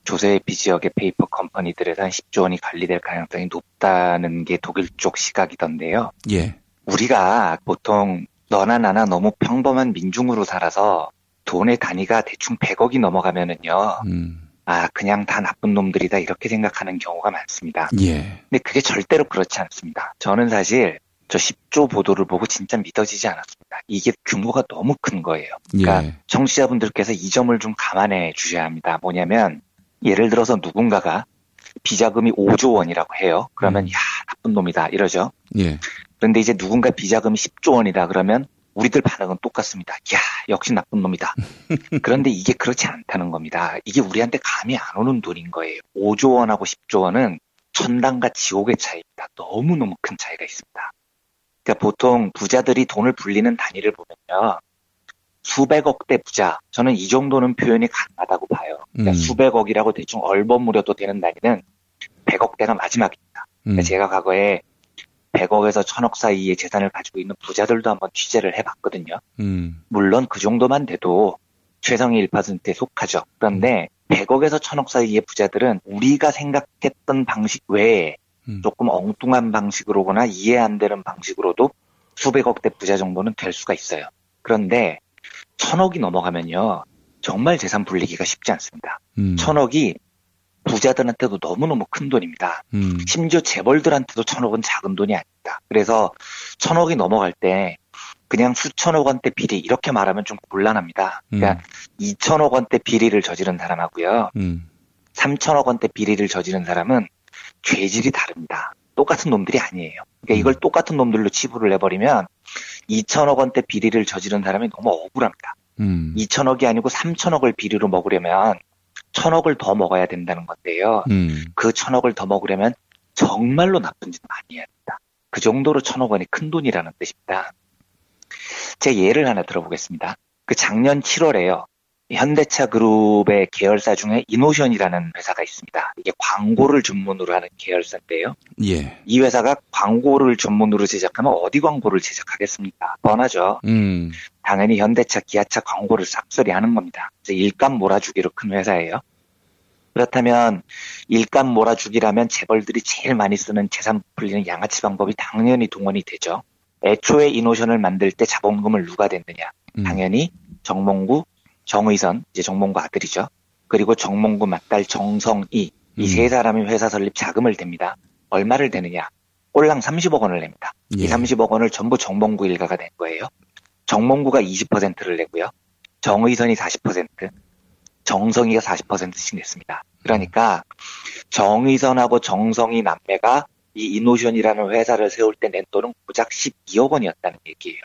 [SPEAKER 3] 조세비 지역의 페이퍼 컴퍼니들에서 한 10조 원이 관리될 가능성이 높다는 게 독일 쪽 시각이던데요.
[SPEAKER 1] 예.
[SPEAKER 3] 우리가 보통 너나 나나 너무 평범한 민중으로 살아서 돈의 단위가 대충 100억이 넘어가면은요. 그냥 다 나쁜 놈들이다 이렇게 생각하는 경우가 많습니다.
[SPEAKER 1] 예.
[SPEAKER 3] 근데 그게 절대로 그렇지 않습니다. 저는 사실 저 10조 보도를 보고 진짜 믿어지지 않았습니다. 이게 규모가 너무 큰 거예요. 그러니까
[SPEAKER 1] 예.
[SPEAKER 3] 청취자분들께서 이 점을 좀 감안해 주셔야 합니다. 뭐냐면 예를 들어서 누군가가 비자금이 5조 원이라고 해요. 그러면 야 나쁜 놈이다 이러죠.
[SPEAKER 1] 예.
[SPEAKER 3] 그런데 이제 누군가 비자금이 10조 원이다 그러면 우리들 반응은 똑같습니다. 야 역시 나쁜 놈이다. 그런데 이게 그렇지 않다는 겁니다. 이게 우리한테 감이 안 오는 돈인 거예요. 5조 원하고 10조 원은 천당과 지옥의 차이입니다. 너무너무 큰 차이가 있습니다. 그러니까 보통 부자들이 돈을 불리는 단위를 보면요. 수백억대 부자, 저는 이 정도는 표현이 가능하다고 봐요. 그러니까 수백억이라고 대충 얼버무려도 되는 단위는 100억대가 마지막입니다. 그러니까 제가 과거에 100억에서 1000억 사이의 재산을 가지고 있는 부자들도 한번 취재를 해봤거든요. 물론 그 정도만 돼도 최상위 1%에 속하죠. 그런데 100억에서 1000억 사이의 부자들은 우리가 생각했던 방식 외에 조금 엉뚱한 방식으로거나 이해 안 되는 방식으로도 수백억대 부자 정도는 될 수가 있어요. 그런데 1000억이 넘어가면요. 정말 재산 불리기가 쉽지 않습니다. 1000억이 부자들한테도 너무너무 큰 돈입니다. 심지어 재벌들한테도 1000억은 작은 돈이 아닙니다. 그래서 1000억이 넘어갈 때 그냥 수천억 원대 비리 이렇게 말하면 좀 곤란합니다. 그러니까 2000억 원대 비리를 저지른 사람하고요. 3000억 원대 비리를 저지른 사람은 죄질이 다릅니다. 똑같은 놈들이 아니에요. 그러니까 이걸 똑같은 놈들로 치부를 해버리면 2000억 원대 비리를 저지른 사람이 너무 억울합니다. 2000억이 아니고 3000억을 비리로 먹으려면 1000억을 더 먹어야 된다는 건데요. 그 1000억을 더 먹으려면 정말로 나쁜 짓 많이 해야 됩니다. 그 정도로 1000억 원이 큰 돈이라는 뜻입니다. 제 예를 하나 들어보겠습니다. 그 작년 7월에요. 현대차 그룹의 계열사 중에 이노션이라는 회사가 있습니다. 이게 광고를 전문으로 하는 계열사인데요.
[SPEAKER 1] 예.
[SPEAKER 3] 이 회사가 광고를 전문으로 제작하면 어디 광고를 제작하겠습니까? 뻔하죠. 당연히 현대차, 기아차 광고를 싹쓸이 하는 겁니다. 일감 몰아주기로 큰 회사예요. 그렇다면 일감 몰아주기라면 재벌들이 제일 많이 쓰는 재산 불리는 양아치 방법이 당연히 동원이 되죠. 애초에 이노션을 만들 때 자본금을 누가 댔느냐? 당연히 정몽구, 정의선, 이제 정몽구 아들이죠. 그리고 정몽구 맏딸 정성이, 이 세 사람이 회사 설립 자금을 댑니다. 얼마를 대느냐? 꼴랑 30억 원을 냅니다.
[SPEAKER 1] 예.
[SPEAKER 3] 이 30억 원을 전부 정몽구 일가가 낸 거예요. 정몽구가 20%를 내고요. 정의선이 40%, 정성이가 40%씩 냈습니다. 그러니까 정의선하고 정성이 남매가 이 이노션이라는 회사를 세울 때 낸 돈은 고작 12억 원이었다는 얘기예요.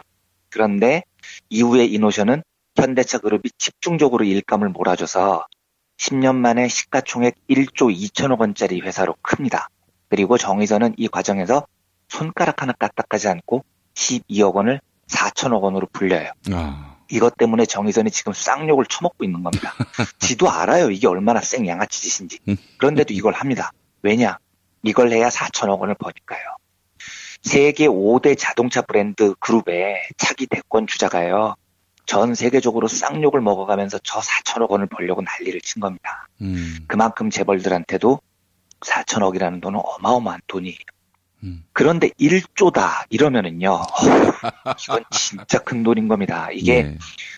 [SPEAKER 3] 그런데 이후에 이노션은 현대차 그룹이 집중적으로 일감을 몰아줘서 10년 만에 시가총액 1조 2천억 원짜리 회사로 큽니다. 그리고 정의선은 이 과정에서 손가락 하나 까딱하지 않고 12억 원을 4천억 원으로 불려요. 이것 때문에 정의선이 지금 쌍욕을 처먹고 있는 겁니다. 지도 알아요. 이게 얼마나 쌩 양아치 짓인지. 그런데도 이걸 합니다. 왜냐? 이걸 해야 4천억 원을 버니까요. 세계 5대 자동차 브랜드 그룹의 차기 대권 주자가요. 전 세계적으로 쌍욕을 먹어가면서 저 4천억 원을 벌려고 난리를 친 겁니다. 그만큼 재벌들한테도 4천억이라는 돈은 어마어마한 돈이에요. 그런데 1조다 이러면은요, 이건 진짜 큰 돈인 겁니다. 이게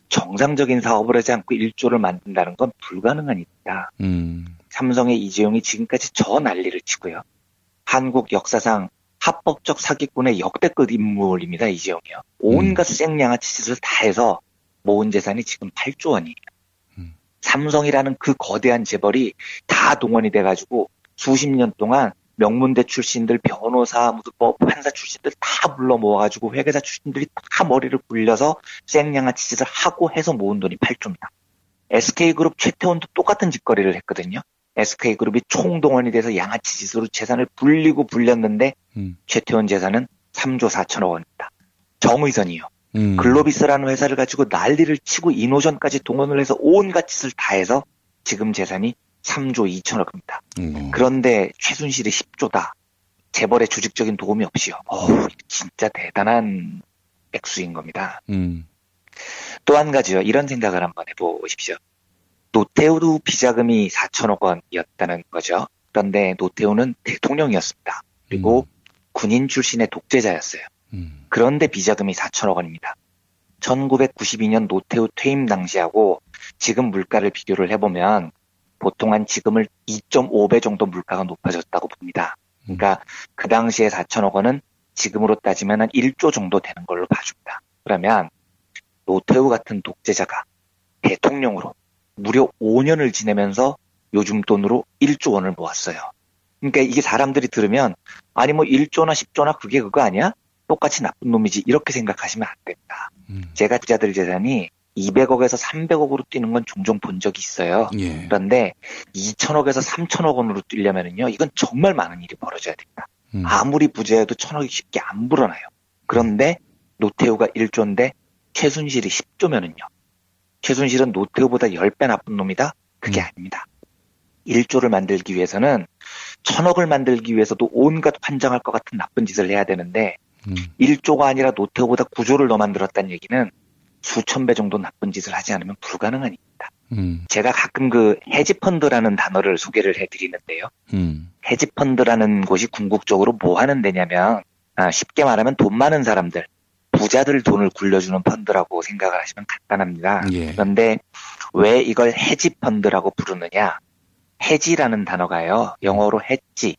[SPEAKER 3] 정상적인 사업을 하지 않고 1조를 만든다는 건 불가능한 일이다. 삼성의 이재용이 지금까지 저 난리를 치고요. 한국 역사상 합법적 사기꾼의 역대급 인물입니다. 이재용이요. 온갖 생양아치 짓을 다 해서 모은 재산이 지금 8조 원이에요. 삼성이라는 그 거대한 재벌이 다 동원이 돼가지고 수십 년 동안 명문대 출신들, 변호사, 판사 출신들 다 불러 모아가지고 회계사 출신들이 다 머리를 굴려서 생양아치 짓을 하고 해서 모은 돈이 8조입니다. SK그룹 최태원도 똑같은 짓거리를 했거든요. SK그룹이 총동원이 돼서 양아치 짓으로 재산을 불리고 불렸는데 최태원 재산은 3조 4천억 원입니다. 정의선이요. 글로비스라는 회사를 가지고 난리를 치고 이노전까지 동원을 해서 온갖 짓을 다 해서 지금 재산이 3조 2천억입니다. 그런데 최순실이 10조다. 재벌의 조직적인 도움이 없이요. 진짜 대단한 액수인 겁니다. 또 한 가지요. 이런 생각을 한번 해보십시오. 노태우 비자금이 4천억 원이었다는 거죠. 그런데 노태우는 대통령이었습니다. 그리고 군인 출신의 독재자였어요. 그런데 비자금이 4천억 원입니다. 1992년 노태우 퇴임 당시하고 지금 물가를 비교를 해보면 보통 한 지금을 2.5배 정도 물가가 높아졌다고 봅니다. 그러니까 그 당시에 4천억 원은 지금으로 따지면 한 1조 정도 되는 걸로 봐줍니다. 그러면 노태우 같은 독재자가 대통령으로 무려 5년을 지내면서 요즘 돈으로 1조 원을 모았어요. 그러니까 이게 사람들이 들으면 아니 뭐 1조나 10조나 그게 그거 아니야? 똑같이 나쁜 놈이지 이렇게 생각하시면 안 됩니다. 제가 부자들 재산이 200억에서 300억으로 뛰는 건 종종 본 적이 있어요. 그런데 2천억에서 3천억 원으로 뛰려면은요, 이건 정말 많은 일이 벌어져야 됩니다. 아무리 부자여도 1,000억이 쉽게 안 불어나요. 그런데 노태우가 1조인데 최순실이 10조면은요. 최순실은 노태우보다 10배 나쁜 놈이다? 그게 아닙니다. 1조를 만들기 위해서는 1,000억을 만들기 위해서도 온갖 환장할 것 같은 나쁜 짓을 해야 되는데 1조가 아니라 노태우보다 9조를 더 만들었다는 얘기는 수천 배 정도 나쁜 짓을 하지 않으면 불가능한 일입니다. 제가 가끔 그 헤지펀드라는 단어를 소개를 해드리는데요. 헤지펀드라는 곳이 궁극적으로 뭐 하는 데냐면 쉽게 말하면 돈 많은 사람들, 부자들 돈을 굴려주는 펀드라고 생각을 하시면 간단합니다. 그런데 왜 이걸 헤지펀드라고 부르느냐? 헤지라는 단어가요. 영어로 헤지,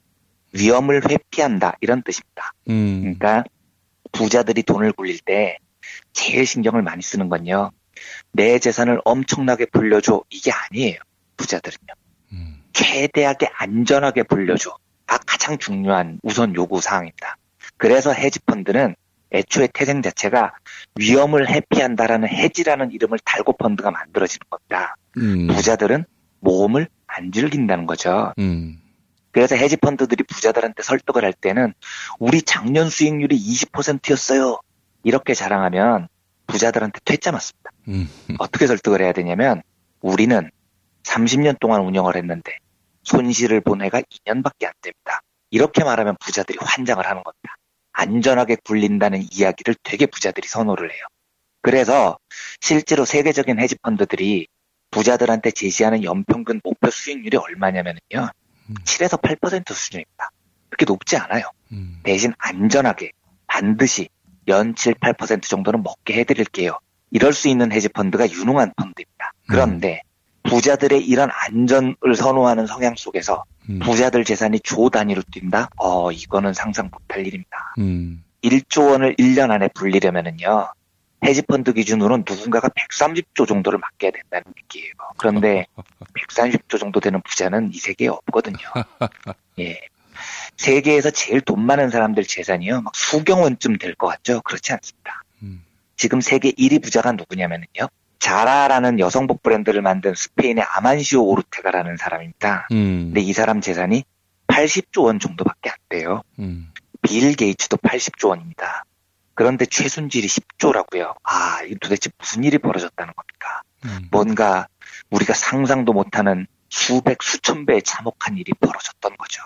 [SPEAKER 3] 위험을 회피한다 이런 뜻입니다. 그러니까 부자들이 돈을 굴릴 때 제일 신경을 많이 쓰는 건요. 내 재산을 엄청나게 불려줘 이게 아니에요. 부자들은요. 최대하게 안전하게 불려줘가 가장 중요한 우선 요구 사항입니다. 그래서 헤지펀드는 애초에 태생 자체가 위험을 회피한다라는 헤지라는 이름을 달고 펀드가 만들어지는 겁니다. 부자들은 모험을 안 즐긴다는 거죠. 그래서 헤지펀드들이 부자들한테 설득을 할 때는 우리 작년 수익률이 20%였어요. 이렇게 자랑하면 부자들한테 퇴짜 맞습니다. 어떻게 설득을 해야 되냐면 우리는 30년 동안 운영을 했는데 손실을 본 해가 2년밖에 안 됩니다. 이렇게 말하면 부자들이 환장을 하는 겁니다. 안전하게 굴린다는 이야기를 되게 부자들이 선호를 해요. 그래서 실제로 세계적인 헤지펀드들이 부자들한테 제시하는 연평균 목표 수익률이 얼마냐면요. 7에서 8% 수준입니다. 그렇게 높지 않아요. 대신 안전하게 반드시 연 7, 8% 정도는 먹게 해드릴게요. 이럴 수 있는 헤지펀드가 유능한 펀드입니다. 그런데 부자들의 이런 안전을 선호하는 성향 속에서 부자들 재산이 조 단위로 뛴다? 이거는 상상 못할 일입니다. 1조 원을 1년 안에 불리려면은요. 헤지펀드 기준으로는 누군가가 130조 정도를 맡겨야 된다는 얘기예요. 그런데 130조 정도 되는 부자는 이 세계에 없거든요. 예. 세계에서 제일 돈 많은 사람들 재산이요. 막 수경 원쯤 될 것 같죠? 그렇지 않습니다. 지금 세계 1위 부자가 누구냐면요. 자라라는 여성복 브랜드를 만든 스페인의 아만시오 오르테가라는 사람입니다. 근데 이 사람 재산이 80조 원 정도밖에 안 돼요. 빌 게이츠도 80조 원입니다. 그런데 최순실이 10조라고요. 이게 도대체 무슨 일이 벌어졌다는 겁니까? 뭔가 우리가 상상도 못하는 수백, 수천 배의 참혹한 일이 벌어졌던 거죠.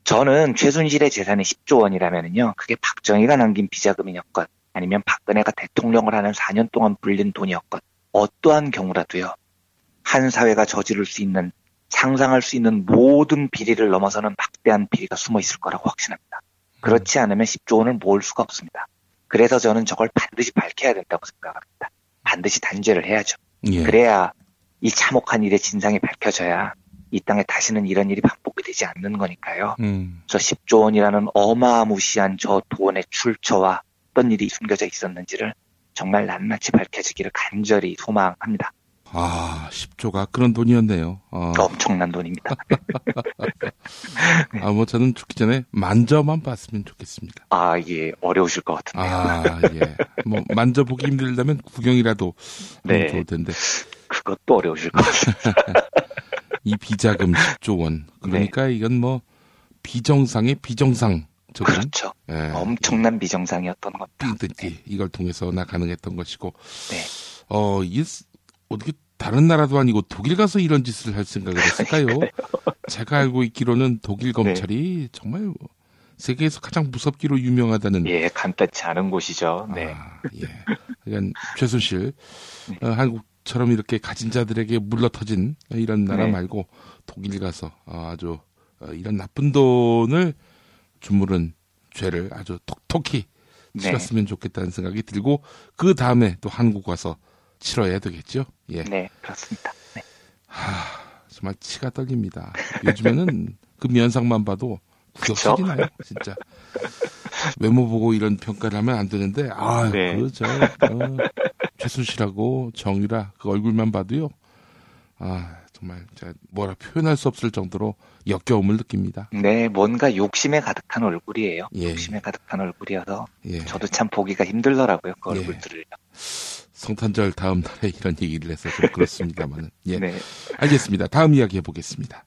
[SPEAKER 3] 저는 최순실의 재산이 10조 원이라면요. 그게 박정희가 남긴 비자금이었건 아니면 박근혜가 대통령을 하는 4년 동안 불린 돈이었건 어떠한 경우라도요. 한 사회가 저지를 수 있는 상상할 수 있는 모든 비리를 넘어서는 막대한 비리가 숨어 있을 거라고 확신합니다. 그렇지 않으면 10조 원을 모을 수가 없습니다. 그래서 저는 저걸 반드시 밝혀야 된다고 생각합니다. 반드시 단죄를 해야죠.
[SPEAKER 1] 예.
[SPEAKER 3] 그래야 이 참혹한 일의 진상이 밝혀져야 이 땅에 다시는 이런 일이 반복이 되지 않는 거니까요. 저 10조 원이라는 어마무시한 저 돈의 출처와 어떤 일이 숨겨져 있었는지를 정말 낱낱이 밝혀지기를 간절히 소망합니다.
[SPEAKER 1] 10조가 그런 돈이었네요.
[SPEAKER 3] 엄청난 돈입니다.
[SPEAKER 1] 저는 죽기 전에 만져만 봤으면 좋겠습니다.
[SPEAKER 3] 예, 어려우실 것 같은데요.
[SPEAKER 1] 예. 만져보기 힘들다면 구경이라도 하면 좋을 텐데.
[SPEAKER 3] 그것도 어려우실 것 같습니다.
[SPEAKER 1] 이 비자금 10조 원. 그러니까 이건 비정상의 비정상.
[SPEAKER 3] 그렇죠. 예. 엄청난 비정상이었던 겁니다.
[SPEAKER 1] 이걸 통해서나 가능했던 것이고. 이게 어떻게 다른 나라도 아니고 독일 가서 이런 짓을 할 생각을 했을까요? 제가 알고 있기로는 독일 검찰이 정말 세계에서 가장 무섭기로 유명하다는.
[SPEAKER 3] 예, 간단치 않은 곳이죠. 네.
[SPEAKER 1] 그러니까 최순실, 한국처럼 이렇게 가진 자들에게 물러터진 이런 나라 말고 독일 가서 아주 이런 나쁜 돈을 주무른 죄를 아주 톡톡히 치렀으면 좋겠다는 생각이 들고 그 다음에 또 한국 와서 치러야 되겠죠. 예.
[SPEAKER 3] 네, 그렇습니다. 네.
[SPEAKER 1] 정말 치가 떨립니다. 요즘에는 그 면상만 봐도 구역질이 나요, 진짜. 외모 보고 이런 평가를 하면 안 되는데, 최순실하고 정유라 그 얼굴만 봐도요, 정말 제가 뭐라 표현할 수 없을 정도로 역겨움을 느낍니다.
[SPEAKER 3] 네, 뭔가 욕심에 가득한 얼굴이에요. 욕심에 가득한 얼굴이어서 저도 참 보기가 힘들더라고요, 그 얼굴들을.
[SPEAKER 1] 성탄절 다음 날에 이런 얘기를 해서 좀 그렇습니다만은. 알겠습니다. 다음 이야기 해보겠습니다.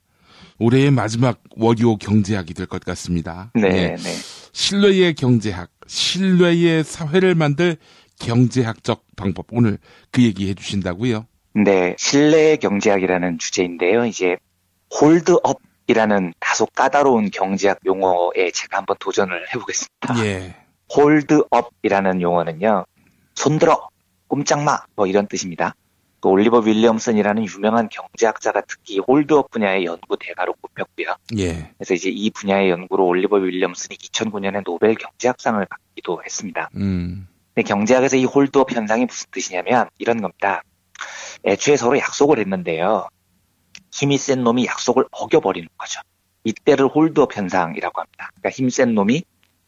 [SPEAKER 1] 올해의 마지막 월요 경제학이 될 것 같습니다. 신뢰의 경제학, 신뢰의 사회를 만들 경제학적 방법. 오늘 그 얘기 해주신다고요?
[SPEAKER 3] 네, 신뢰의 경제학이라는 주제인데요. 이제 홀드업이라는 다소 까다로운 경제학 용어에 제가 한번 도전을 해보겠습니다. 홀드업이라는 용어는요, 손들어, 꼼짝마, 이런 뜻입니다. 또 올리버 윌리엄슨이라는 유명한 경제학자가 특히 홀드업 분야의 연구 대가로 꼽혔고요. 그래서 이제 이 분야의 연구로 올리버 윌리엄슨이 2009년에 노벨 경제학상을 받기도 했습니다. 근데 경제학에서 이 홀드업 현상이 무슨 뜻이냐면 이런 겁니다. 애초에 서로 약속을 했는데요. 힘이 센 놈이 약속을 어겨버리는 거죠. 이때를 홀드업 현상이라고 합니다. 그러니까 힘 센 놈이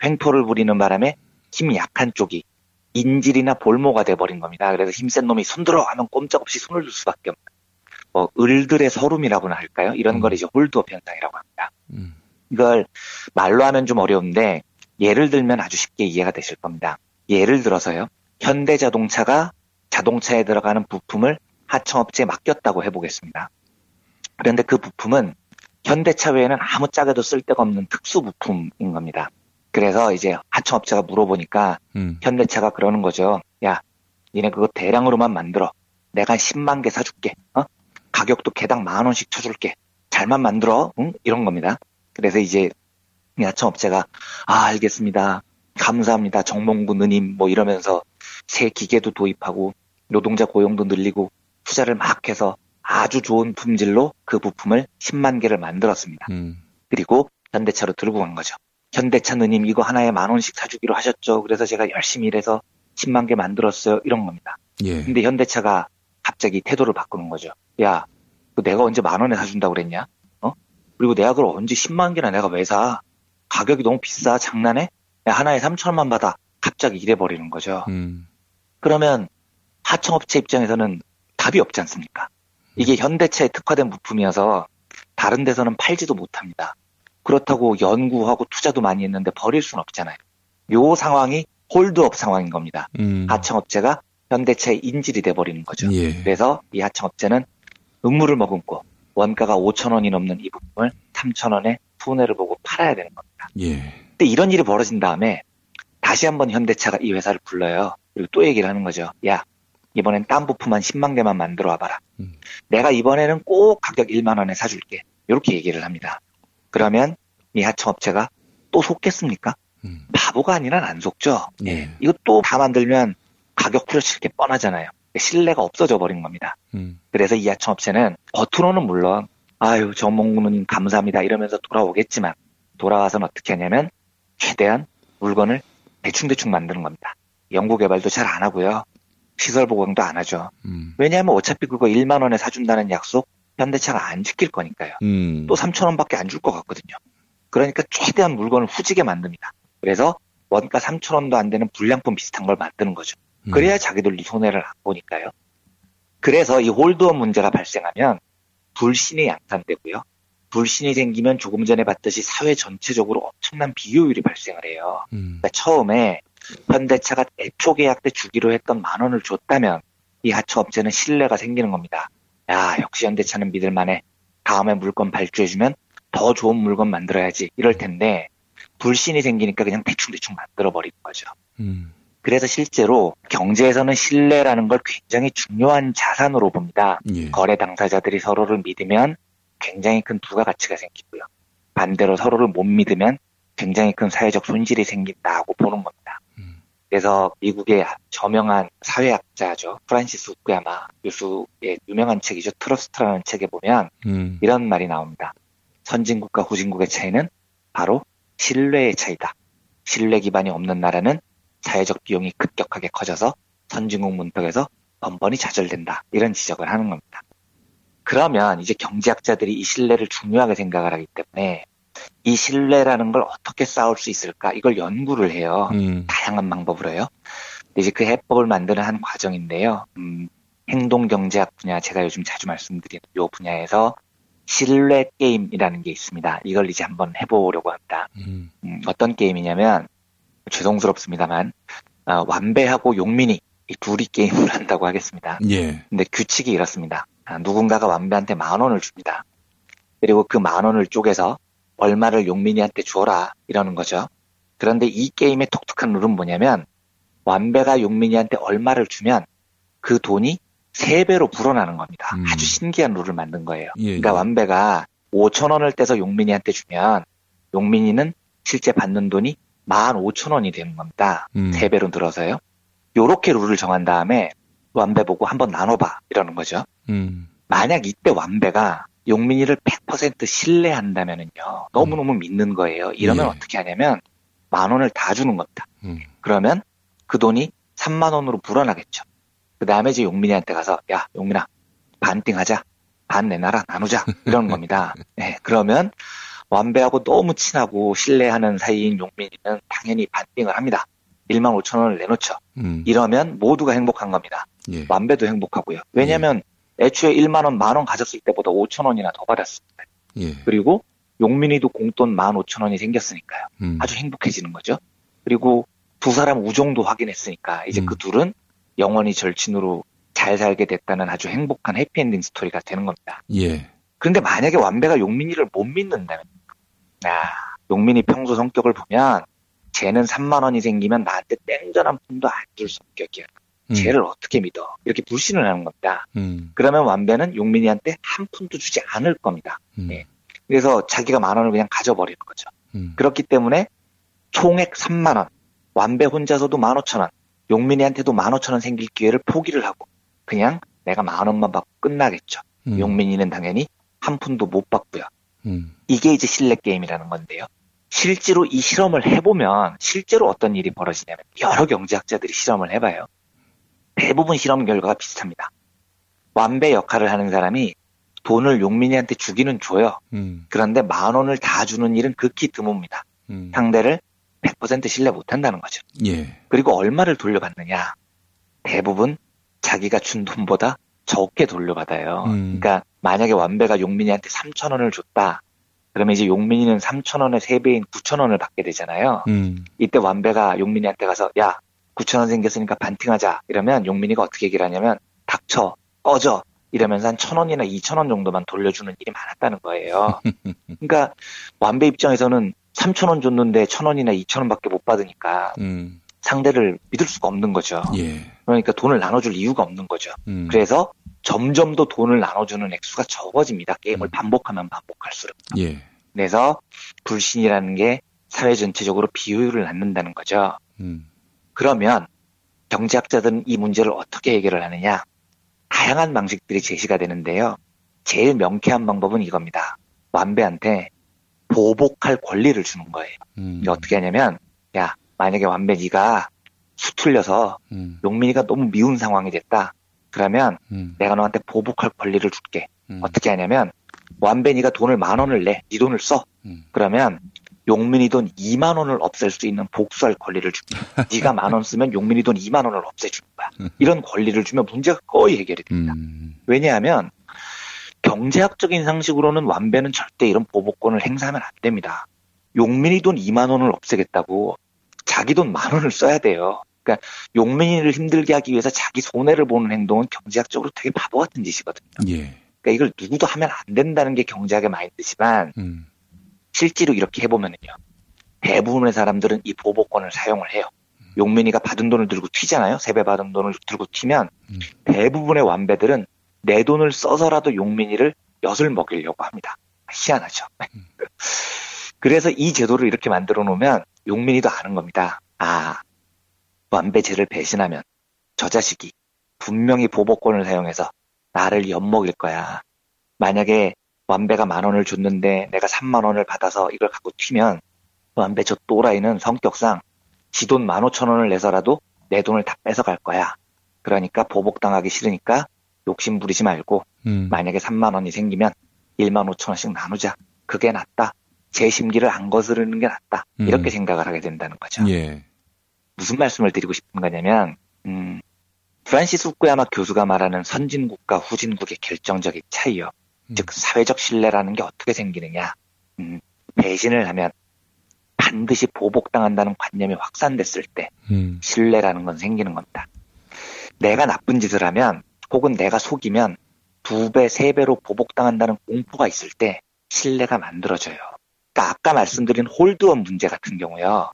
[SPEAKER 3] 횡포를 부리는 바람에 힘이 약한 쪽이 인질이나 볼모가 돼버린 겁니다. 그래서 힘센 놈이 손들어 하면 꼼짝없이 손을 들 수밖에 없는, 을들의 서름이라고나 할까요? 이런 걸 이제 홀드업 현상이라고 합니다. 이걸 말로 하면 좀 어려운데 예를 들면 아주 쉽게 이해가 되실 겁니다. 예를 들어서요, 현대자동차가 자동차에 들어가는 부품을 하청업체에 맡겼다고 해보겠습니다. 그런데 그 부품은 현대차 외에는 아무짝에도 쓸데가 없는 특수 부품인 겁니다. 그래서 이제 하청업체가 물어보니까 현대차가 그러는 거죠. 야, 니네 그거 대량으로만 만들어. 내가 10만 개 사줄게. 가격도 개당 10,000원씩 쳐줄게. 잘만 만들어. 응? 이런 겁니다. 그래서 이제 이 하청업체가 알겠습니다. 감사합니다. 정몽구 누님 이러면서 새 기계도 도입하고 노동자 고용도 늘리고 투자를 막 해서 아주 좋은 품질로 그 부품을 10만 개를 만들었습니다. 그리고 현대차로 들고 간 거죠. 현대차 누님 이거 하나에 10,000원씩 사주기로 하셨죠. 그래서 제가 열심히 일해서 10만 개 만들었어요. 이런 겁니다. 근데 현대차가 갑자기 태도를 바꾸는 거죠. 야, 내가 언제 10,000원에 사준다고 그랬냐? 그리고 내가 그걸 언제 10만 개나 내가 왜 사? 가격이 너무 비싸. 장난해? 야, 하나에 3,000원만 받아. 갑자기 이래버리는 거죠. 그러면 하청업체 입장에서는 답이 없지 않습니까? 이게 현대차에 특화된 부품이어서 다른 데서는 팔지도 못합니다. 그렇다고 연구하고 투자도 많이 했는데 버릴 수는 없잖아요. 요 상황이 홀드업 상황인 겁니다. 하청업체가 현대차의 인질이 돼버리는 거죠. 그래서 이 하청업체는 음물을 머금고 원가가 5,000원이 넘는 이 부품을 3,000원에 손해를 보고 팔아야 되는 겁니다. 근데 이런 일이 벌어진 다음에 다시 한번 현대차가 이 회사를 불러요. 그리고 또 얘기를 하는 거죠. 야, 이번엔 딴 부품 한 10만 개만 만들어 와봐라. 내가 이번에는 꼭 가격 1만 원에 사줄게. 이렇게 얘기를 합니다. 그러면 이 하청업체가 또 속겠습니까? 바보가 아니란 안 속죠. 이거 또 다 만들면 가격 후려칠 게 뻔하잖아요. 신뢰가 없어져 버린 겁니다. 그래서 이 하청업체는 겉으로는 물론 정몽구님 감사합니다 이러면서 돌아오겠지만 돌아와서는 어떻게 하냐면 최대한 물건을 대충대충 만드는 겁니다. 연구개발도 잘 안 하고요. 시설 보강도 안 하죠. 왜냐하면 어차피 그거 1만 원에 사준다는 약속 현대차가 안 지킬 거니까요. 또 3,000원밖에 안 줄 것 같거든요. 그러니까 최대한 물건을 후지게 만듭니다. 그래서 원가 3,000원도 안 되는 불량품 비슷한 걸 만드는 거죠. 그래야 자기들도 손해를 안 보니까요. 그래서 이 홀드업 문제가 발생하면 불신이 양산되고요. 불신이 생기면 조금 전에 봤듯이 사회 전체적으로 엄청난 비효율이 발생을 해요. 그러니까 처음에 현대차가 애초 계약 때 주기로 했던 10,000원을 줬다면 이 하청업체는 신뢰가 생기는 겁니다. 야, 역시 현대차는 믿을만해. 다음에 물건 발주해주면 더 좋은 물건 만들어야지 이럴 텐데 불신이 생기니까 그냥 대충대충 만들어버리는 거죠. 그래서 실제로 경제에서는 신뢰라는 걸 굉장히 중요한 자산으로 봅니다. 예. 거래 당사자들이 서로를 믿으면 굉장히 큰 부가가치가 생기고요. 반대로 서로를 못 믿으면 굉장히 큰 사회적 손실이 생긴다고 보는 겁니다. 그래서 미국의 저명한 사회학자죠. 프란시스 후쿠야마 교수의 유명한 책이죠. 트러스트라는 책에 보면 이런 말이 나옵니다. 선진국과 후진국의 차이는 바로 신뢰의 차이다. 신뢰 기반이 없는 나라는 사회적 비용이 급격하게 커져서 선진국 문턱에서 번번이 좌절된다. 이런 지적을 하는 겁니다. 그러면 이제 경제학자들이 이 신뢰를 중요하게 생각을 하기 때문에 이 신뢰라는 걸 어떻게 쌓을 수 있을까? 이걸 연구를 해요. 다양한 방법으로요. 이제 그 해법을 만드는 한 과정인데요. 행동경제학 분야, 제가 요즘 자주 말씀드리는 이 분야에서 신뢰 게임이라는 게 있습니다. 이걸 이제 한번 해보려고 합니다. 어떤 게임이냐면 죄송스럽습니다만 완배하고 용민이 이 둘이 게임을 한다고 하겠습니다. 예. 근데 규칙이 이렇습니다. 누군가가 완배한테 10,000원을 줍니다. 그리고 그 10,000원을 쪼개서 얼마를 용민이한테 줘라 이러는 거죠. 그런데 이 게임의 독특한 룰은 뭐냐면 완배가 용민이한테 얼마를 주면 그 돈이 3배로 불어나는 겁니다. 아주 신기한 룰을 만든 거예요. 예, 그러니까 완배가 5,000원을 떼서 용민이한테 주면 용민이는 실제 받는 돈이 15,000원이 되는 겁니다. 3배로 늘어서요. 요렇게 룰을 정한 다음에 완배 보고 한번 나눠봐 이러는 거죠. 만약 이때 완배가 용민이를 100% 신뢰한다면은요. 너무너무 믿는 거예요. 이러면 어떻게 하냐면 10,000원을 다 주는 겁니다. 그러면 그 돈이 30,000원으로 불어나겠죠. 그 다음에 이제 용민이한테 가서 야 용민아 반띵하자. 반 내놔라 나누자 이러는 겁니다. 네, 그러면 완배하고 너무 친하고 신뢰하는 사이인 용민이는 당연히 반띵을 합니다. 15,000원을 내놓죠. 이러면 모두가 행복한 겁니다. 예. 완배도 행복하고요. 왜냐하면 애초에 10,000원, 10,000원 가졌을 때보다 5,000원이나 더 받았습니다. 예. 그리고 용민이도 공돈 15,000원이 생겼으니까요. 아주 행복해지는 거죠. 그리고 두 사람 우정도 확인했으니까 이제 그 둘은 영원히 절친으로 잘 살게 됐다는 아주 행복한 해피엔딩 스토리가 되는 겁니다. 예. 그런데 만약에 완배가 용민이를 못 믿는다면 용민이 평소 성격을 보면 쟤는 30,000원이 생기면 나한테 땡전 한 푼도 안 줄 성격이야. 쟤를 어떻게 믿어? 이렇게 불신을 하는 겁니다. 그러면 완배는 용민이한테 한 푼도 주지 않을 겁니다. 예. 그래서 자기가 10,000원을 그냥 가져버리는 거죠. 그렇기 때문에 총액 30,000원, 완배 혼자서도 15,000원, 용민이한테도 15,000원 생길 기회를 포기를 하고 그냥 내가 10,000원만 받고 끝나겠죠. 용민이는 당연히 한 푼도 못 받고요. 이게 이제 신뢰 게임이라는 건데요. 실제로 이 실험을 해보면 실제로 어떤 일이 벌어지냐면 여러 경제학자들이 실험을 해봐요. 대부분 실험 결과가 비슷합니다. 완배 역할을 하는 사람이 돈을 용민이한테 주기는 줘요. 그런데 10,000원을 다 주는 일은 극히 드뭅니다. 상대를 100% 신뢰 못한다는 거죠. 예. 그리고 얼마를 돌려받느냐. 대부분 자기가 준 돈보다 적게 돌려받아요. 그러니까 만약에 완배가 용민이한테 3,000원을 줬다. 그러면 이제 용민이는 3,000원의 3배인 9,000원을 받게 되잖아요. 이때 완배가 용민이한테 가서 야 9,000원 생겼으니까 반띵하자 이러면 용민이가 어떻게 얘기를 하냐면 닥쳐 꺼져 이러면서 한 1,000원이나 2,000원 정도만 돌려주는 일이 많았다는 거예요. 그러니까 완배 입장에서는 3,000원 줬는데 1,000원이나 2,000원밖에 못 받으니까 상대를 믿을 수가 없는 거죠. 예. 그러니까 돈을 나눠줄 이유가 없는 거죠. 그래서 점점 더 돈을 나눠주는 액수가 적어집니다. 게임을 반복하면 반복할수록. 예. 그래서 불신이라는 게 사회 전체적으로 비효율을 낳는다는 거죠. 그러면 경제학자들은 이 문제를 어떻게 해결을 하느냐. 다양한 방식들이 제시가 되는데요. 제일 명쾌한 방법은 이겁니다. 완배한테 보복할 권리를 주는 거예요. 이게 어떻게 하냐면, 야, 만약에 완배 네가 수틀려서 용민이가 너무 미운 상황이 됐다. 그러면 내가 너한테 보복할 권리를 줄게. 어떻게 하냐면, 완배 네가 돈을 10,000원을 내. 네 돈을 써. 그러면 용민이 돈 20,000원을 없앨 수 있는 복수할 권리를 줄게. 네가 10,000원 쓰면 용민이 돈 20,000원을 없애주는 거야. 이런 권리를 주면 문제가 거의 해결이 됩니다. 왜냐하면 경제학적인 상식으로는 완배는 절대 이런 보복권을 행사하면 안 됩니다. 용민이 돈 20,000원을 없애겠다고 자기 돈 10,000원을 써야 돼요. 그러니까 용민이를 힘들게 하기 위해서 자기 손해를 보는 행동은 경제학적으로 되게 바보 같은 짓이거든요.
[SPEAKER 1] 예.
[SPEAKER 3] 그러니까 이걸 누구도 하면 안 된다는 게 경제학의 마인드지만 실제로 이렇게 해보면요. 대부분의 사람들은 이 보복권을 사용을 해요. 용민이가 받은 돈을 들고 튀잖아요. 세배 받은 돈을 들고 튀면 대부분의 완배들은 내 돈을 써서라도 용민이를 엿을 먹이려고 합니다. 희한하죠. 그래서 이 제도를 이렇게 만들어 놓으면 용민이도 아는 겁니다. 아, 완배제를 배신하면 저 자식이 분명히 보복권을 사용해서 나를 엿먹일 거야. 만약에 완배가 10,000원을 줬는데 내가 30,000원을 받아서 이걸 갖고 튀면 완배 저 또라이는 성격상 지 돈 15,000원을 내서라도 내 돈을 다 뺏어갈 거야. 그러니까 보복당하기 싫으니까 욕심 부리지 말고 만약에 30,000원이 생기면 15,000원씩 나누자. 그게 낫다. 제 심기를 안 거스르는 게 낫다. 이렇게 생각을 하게 된다는 거죠.
[SPEAKER 1] 예.
[SPEAKER 3] 무슨 말씀을 드리고 싶은 거냐면 프란시스 후쿠야마 교수가 말하는 선진국과 후진국의 결정적인 차이요. 즉 사회적 신뢰라는 게 어떻게 생기느냐. 배신을 하면 반드시 보복당한다는 관념이 확산됐을 때 신뢰라는 건 생기는 겁니다. 내가 나쁜 짓을 하면 혹은 내가 속이면 2배, 3배로 보복당한다는 공포가 있을 때 신뢰가 만들어져요. 그러니까 아까 말씀드린 홀드업 문제 같은 경우요.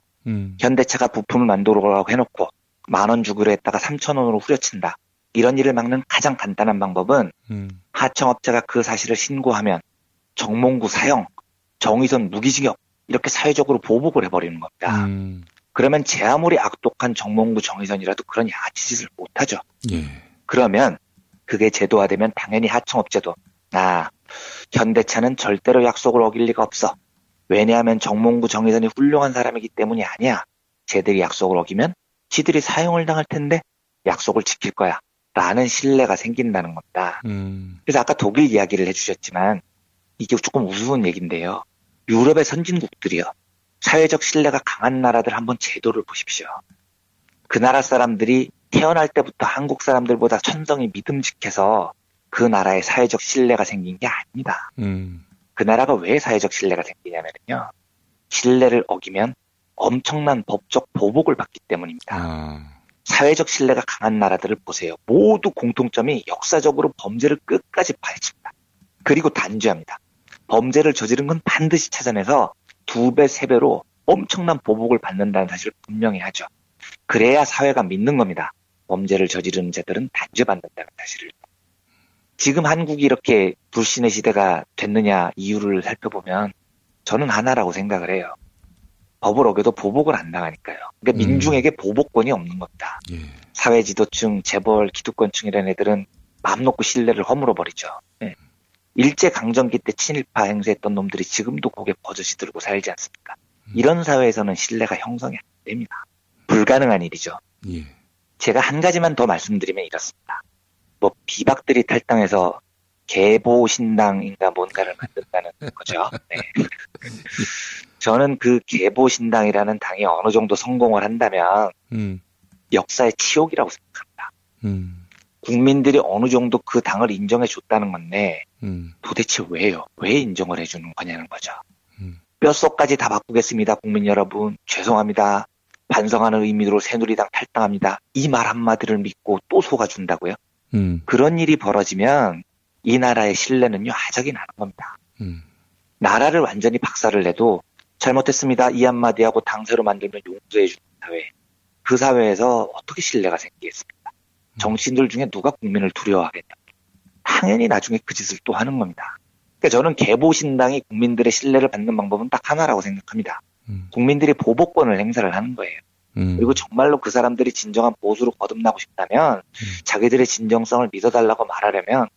[SPEAKER 3] 현대차가 부품을 만들어라고 해놓고 10,000원 주기로 했다가 3,000원으로 후려친다. 이런 일을 막는 가장 간단한 방법은 하청업체가 그 사실을 신고하면 정몽구 사형, 정의선 무기징역 이렇게 사회적으로 보복을 해버리는 겁니다. 그러면 제 아무리 악독한 정몽구 정의선이라도 그런 야치짓을 못하죠.
[SPEAKER 1] 예.
[SPEAKER 3] 그러면 그게 제도화되면 당연히 하청업체도 현대차는 절대로 약속을 어길 리가 없어. 왜냐하면 정몽구 정의선이 훌륭한 사람이기 때문이 아니야. 쟤들이 약속을 어기면 지들이 사형을 당할 텐데 약속을 지킬 거야. 라는 신뢰가 생긴다는 겁니다. 그래서 아까 독일 이야기를 해주셨지만 이게 조금 우스운 얘기인데요. 유럽의 선진국들이요. 사회적 신뢰가 강한 나라들 한번 제도를 보십시오. 그 나라 사람들이 태어날 때부터 한국 사람들보다 천성이 믿음직해서 그 나라의 사회적 신뢰가 생긴 게 아닙니다. 그 나라가 왜 사회적 신뢰가 생기냐면요. 신뢰를 어기면 엄청난 법적 보복을 받기 때문입니다. 사회적 신뢰가 강한 나라들을 보세요. 모두 공통점이 역사적으로 범죄를 끝까지 파헤칩니다. 그리고 단죄합니다. 범죄를 저지른 건 반드시 찾아내서 2배, 3배로 엄청난 보복을 받는다는 사실을 분명히 하죠. 그래야 사회가 믿는 겁니다. 범죄를 저지르는 자들은 단죄받는다는 사실을. 지금 한국이 이렇게 불신의 시대가 됐느냐 이유를 살펴보면 저는 하나라고 생각을 해요. 법을 어겨도 보복을 안 당하니까요. 그러니까 민중에게 보복권이 없는 겁니다.
[SPEAKER 1] 예.
[SPEAKER 3] 사회지도층, 재벌, 기득권층이라는 애들은 마음 놓고 신뢰를 허물어버리죠. 네. 일제강점기 때 친일파 행세했던 놈들이 지금도 고개 버젓이 들고 살지 않습니까? 이런 사회에서는 신뢰가 형성이 안 됩니다. 불가능한 일이죠.
[SPEAKER 1] 예.
[SPEAKER 3] 제가 한 가지만 더 말씀드리면 이렇습니다. 뭐 비박들이 탈당해서 개보신당인가 뭔가를 만든다는 거죠. 네. 저는 그 개보신당이라는 당이 어느 정도 성공을 한다면 역사의 치욕이라고 생각합니다. 국민들이 어느 정도 그 당을 인정해 줬다는 건데 도대체 왜요? 왜 인정을 해주는 거냐는 거죠. 뼛속까지 다 바꾸겠습니다. 국민 여러분 죄송합니다. 반성하는 의미로 새누리당 탈당합니다. 이 말 한마디를 믿고 또 속아준다고요? 그런 일이 벌어지면 이 나라의 신뢰는요 하적이 나는 겁니다. 나라를 완전히 박살을 내도 잘못했습니다. 이 한마디 하고 당 새로 만들면 용서해 주는 사회. 그 사회에서 어떻게 신뢰가 생기겠습니까? 정치인들 중에 누가 국민을 두려워하겠냐. 당연히 나중에 그 짓을 또 하는 겁니다. 그러니까 저는 개보신당이 국민들의 신뢰를 받는 방법은 딱 하나라고 생각합니다. 국민들이 보복권을 행사를 하는 거예요. 그리고 정말로 그 사람들이 진정한 보수로 거듭나고 싶다면 자기들의 진정성을 믿어달라고 말하려면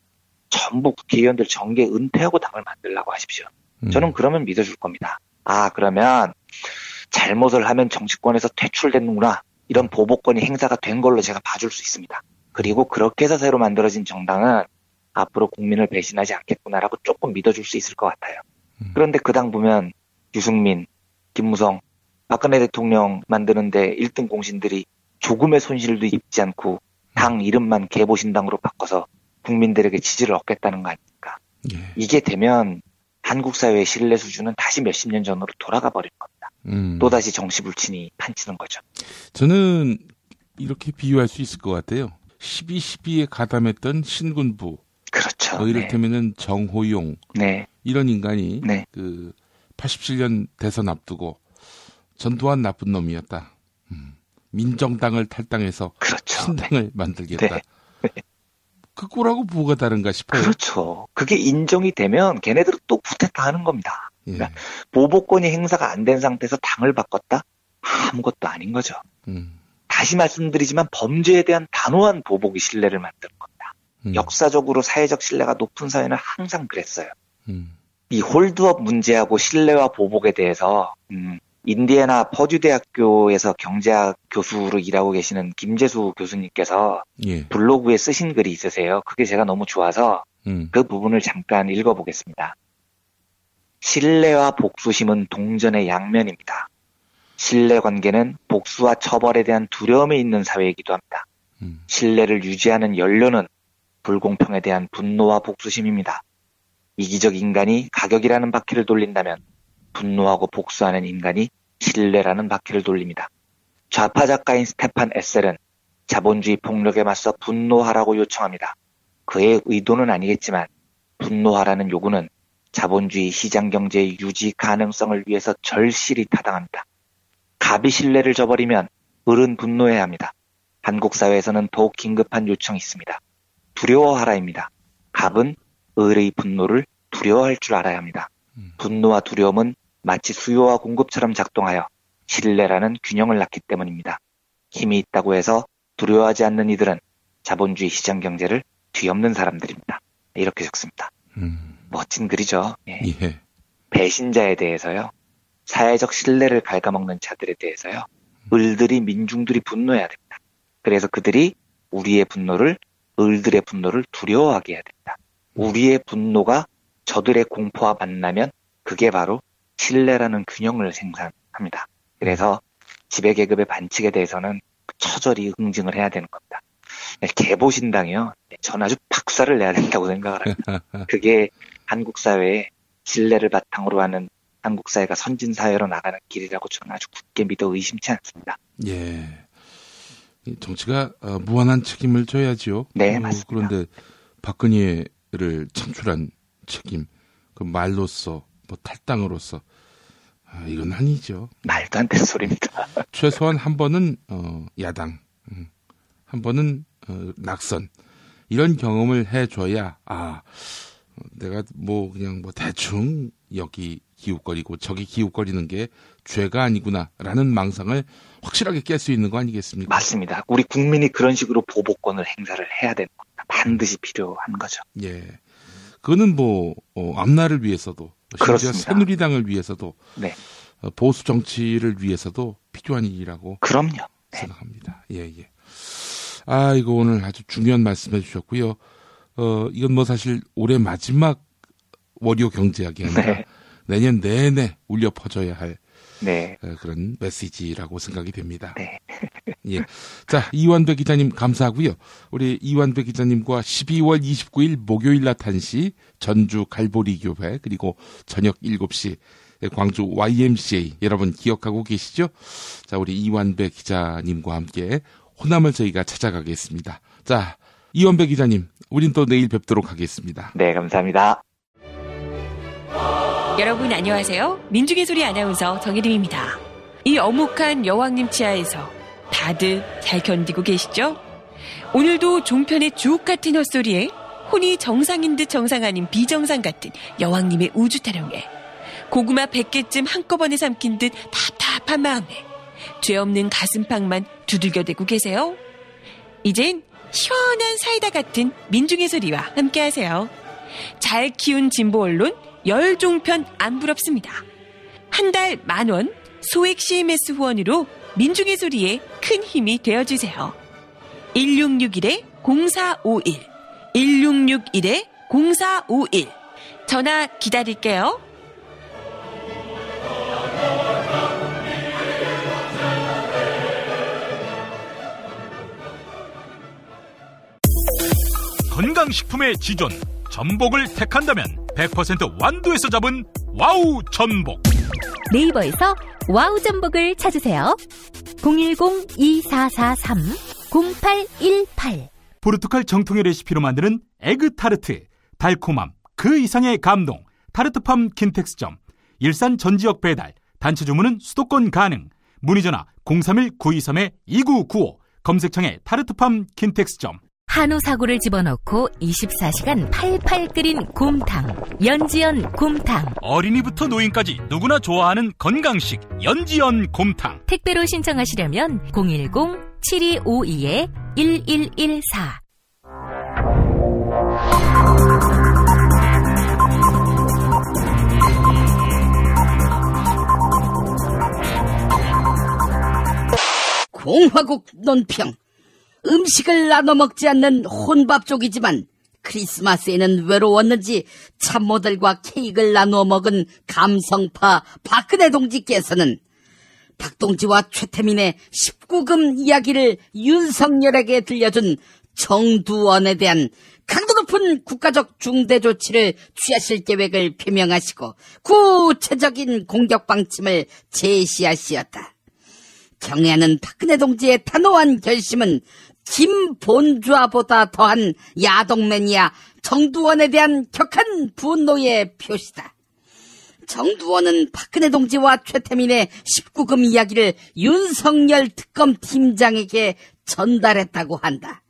[SPEAKER 3] 전부 국회의원들 정계 은퇴하고 당을 만들라고 하십시오. 저는 그러면 믿어줄 겁니다. 아, 그러면 잘못을 하면 정치권에서 퇴출되는구나. 이런 보복권이 행사가 된 걸로 제가 봐줄 수 있습니다. 그리고 그렇게 해서 새로 만들어진 정당은 앞으로 국민을 배신하지 않겠구나라고 조금 믿어줄 수 있을 것 같아요. 그런데 그 당 보면 유승민, 김무성, 박근혜 대통령 만드는데 1등 공신들이 조금의 손실도 입지 않고 당 이름만 개보신당으로 바꿔서 국민들에게 지지를 얻겠다는 거 아닙니까?
[SPEAKER 1] 예.
[SPEAKER 3] 이게 되면 한국 사회의 신뢰 수준은 다시 몇십 년 전으로 돌아가 버릴 겁니다. 또다시 정치불신이 판치는 거죠.
[SPEAKER 1] 저는 이렇게 비유할 수 있을 것 같아요. 12.12에 가담했던 신군부.
[SPEAKER 3] 그렇죠.
[SPEAKER 1] 이를테면은 정호용.
[SPEAKER 3] 네.
[SPEAKER 1] 이런 인간이
[SPEAKER 3] 네.
[SPEAKER 1] 그 87년 대선 앞두고 전두환 나쁜 놈이었다. 민정당을 탈당해서
[SPEAKER 3] 그렇죠.
[SPEAKER 1] 신당을 만들겠다.
[SPEAKER 3] 네.
[SPEAKER 1] 그 꼴하고 뭐가 다른가 싶어요.
[SPEAKER 3] 그렇죠. 그게 인정이 되면 걔네들은 또 구태타 하는 겁니다. 그러니까 보복권이 행사가 안 된 상태에서 당을 바꿨다? 아무것도 아닌 거죠. 다시 말씀드리지만 범죄에 대한 단호한 보복이 신뢰를 만드는 겁니다. 역사적으로 사회적 신뢰가 높은 사회는 항상 그랬어요. 이 홀드업 문제하고 신뢰와 보복에 대해서 인디애나 퍼듀 대학교에서 경제학 교수로 일하고 계시는 김재수 교수님께서 블로그에 쓰신 글이 있으세요. 그게 제가 너무 좋아서 그 부분을 잠깐 읽어보겠습니다. 신뢰와 복수심은 동전의 양면입니다. 신뢰관계는 복수와 처벌에 대한 두려움이 있는 사회이기도 합니다. 신뢰를 유지하는 연료는 불공평에 대한 분노와 복수심입니다. 이기적 인간이 가격이라는 바퀴를 돌린다면 분노하고 복수하는 인간이 신뢰라는 바퀴를 돌립니다. 좌파 작가인 스테판 에셀은 자본주의 폭력에 맞서 분노하라고 요청합니다. 그의 의도는 아니겠지만 분노하라는 요구는 자본주의 시장경제의 유지 가능성을 위해서 절실히 타당합니다. 갑이 신뢰를 저버리면 을은 분노해야 합니다. 한국 사회에서는 더욱 긴급한 요청이 있습니다. 두려워하라입니다. 갑은 을의 분노를 두려워할 줄 알아야 합니다. 분노와 두려움은 마치 수요와 공급처럼 작동하여 신뢰라는 균형을 낳기 때문입니다. 힘이 있다고 해서 두려워하지 않는 이들은 자본주의 시장 경제를 뒤엎는 사람들입니다. 이렇게 적습니다. 멋진 글이죠. 예.
[SPEAKER 1] 예.
[SPEAKER 3] 배신자에 대해서요. 사회적 신뢰를 갉아먹는 자들에 대해서요. 을들이 민중들이 분노해야 됩니다. 그래서 그들이 우리의 분노를 을들의 분노를 두려워하게 해야 됩니다. 우리의 분노가 저들의 공포와 만나면 그게 바로 신뢰라는 균형을 생산합니다. 그래서 지배계급의 반칙에 대해서는 처절히 응징을 해야 되는 겁니다. 개보신당이요. 전 아주 박살을 내야 된다고 생각을 합니다. 그게 한국 사회의 신뢰를 바탕으로 하는 한국 사회가 선진 사회로 나가는 길이라고 저는 아주 굳게 믿어 의심치 않습니다.
[SPEAKER 1] 예. 정치가 무한한 책임을 져야죠.
[SPEAKER 3] 네, 맞습니다.
[SPEAKER 1] 그런데 박근혜를 창출한 책임, 그 말로써, 뭐 탈당으로서, 이건 아니죠.
[SPEAKER 3] 말도 안 되는 소리입니다.
[SPEAKER 1] 최소한 한 번은 야당, 한 번은 낙선, 이런 경험을 해줘야 내가 그냥 대충 여기 기웃거리고 저기 기웃거리는 게 죄가 아니구나라는 망상을 확실하게 깰 수 있는 거 아니겠습니까?
[SPEAKER 3] 맞습니다. 우리 국민이 그런 식으로 보복권을 행사를 해야 되는 겁니다. 반드시 필요한 거죠.
[SPEAKER 1] 예. 그거는 앞날을 위해서도,
[SPEAKER 3] 그렇습니다.
[SPEAKER 1] 새누리당을 위해서도,
[SPEAKER 3] 네.
[SPEAKER 1] 보수 정치를 위해서도 필요한 일이라고
[SPEAKER 3] 그럼요.
[SPEAKER 1] 생각합니다. 예. 이거 오늘 아주 중요한 말씀해 주셨고요. 이건 사실 올해 마지막 월요 경제학이 아니라 내년 내내 울려 퍼져야 할 그런 메시지라고 생각이 됩니다.
[SPEAKER 3] 네.
[SPEAKER 1] 예. 자, 이완배 기자님 감사하고요. 우리 이완배 기자님과 12월 29일 목요일 낮 1시 전주 갈보리 교회 그리고 저녁 7시 광주 YMCA 여러분 기억하고 계시죠? 자, 우리 이완배 기자님과 함께 호남을 저희가 찾아가겠습니다. 자, 이완배 기자님, 우린 또 내일 뵙도록 하겠습니다.
[SPEAKER 3] 네, 감사합니다.
[SPEAKER 5] 여러분 안녕하세요. 민중의 소리 아나운서 정혜림입니다. 이 어묵한 여왕님 치하에서 다들 잘 견디고 계시죠? 오늘도 종편의 주옥 같은 헛소리에 혼이 정상인 듯 정상 아닌 비정상 같은 여왕님의 우주 타령에 고구마 100개쯤 한꺼번에 삼킨 듯 답답한 마음에 죄 없는 가슴팍만 두들겨대고 계세요. 이젠 시원한 사이다 같은 민중의 소리와 함께하세요. 잘 키운 진보 언론 10종편 안 부럽습니다. 한 달 10,000원 소액 CMS 후원으로 민중의 소리에 큰 힘이 되어주세요. 1661-0451 1661-0451 전화 기다릴게요.
[SPEAKER 13] 건강식품의 지존 전복을 택한다면 100% 완도에서 잡은 와우 전복.
[SPEAKER 9] 네이버에서 와우 전복을 찾으세요. 010-2443-0818
[SPEAKER 13] 포르투갈 정통의 레시피로 만드는 에그 타르트, 달콤함 그 이상의 감동. 타르트팜 킨텍스점. 일산 전 지역 배달, 단체 주문은 수도권 가능. 문의 전화 031-923-2995. 검색창에 타르트팜 킨텍스점.
[SPEAKER 9] 한우 사고를 집어넣고 24시간 팔팔 끓인 곰탕, 연지연 곰탕.
[SPEAKER 13] 어린이부터 노인까지 누구나 좋아하는 건강식 연지연 곰탕.
[SPEAKER 9] 택배로 신청하시려면 010-7252-1114.
[SPEAKER 19] 공화국 논평. 음식을 나눠 먹지 않는 혼밥족이지만 크리스마스에는 외로웠는지 참모들과 케이크를 나누어 먹은 감성파 박근혜 동지께서는 박동지와 최태민의 19금 이야기를 윤석열에게 들려준 정두원에 대한 강도 높은 국가적 중대 조치를 취하실 계획을 표명하시고 구체적인 공격 방침을 제시하시었다. 경애하는 박근혜 동지의 단호한 결심은 김본좌보다 더한 야동매니아 정두원에 대한 격한 분노의 표시다. 정두원은 박근혜 동지와 최태민의 19금 이야기를 윤석열 특검 팀장에게 전달했다고 한다.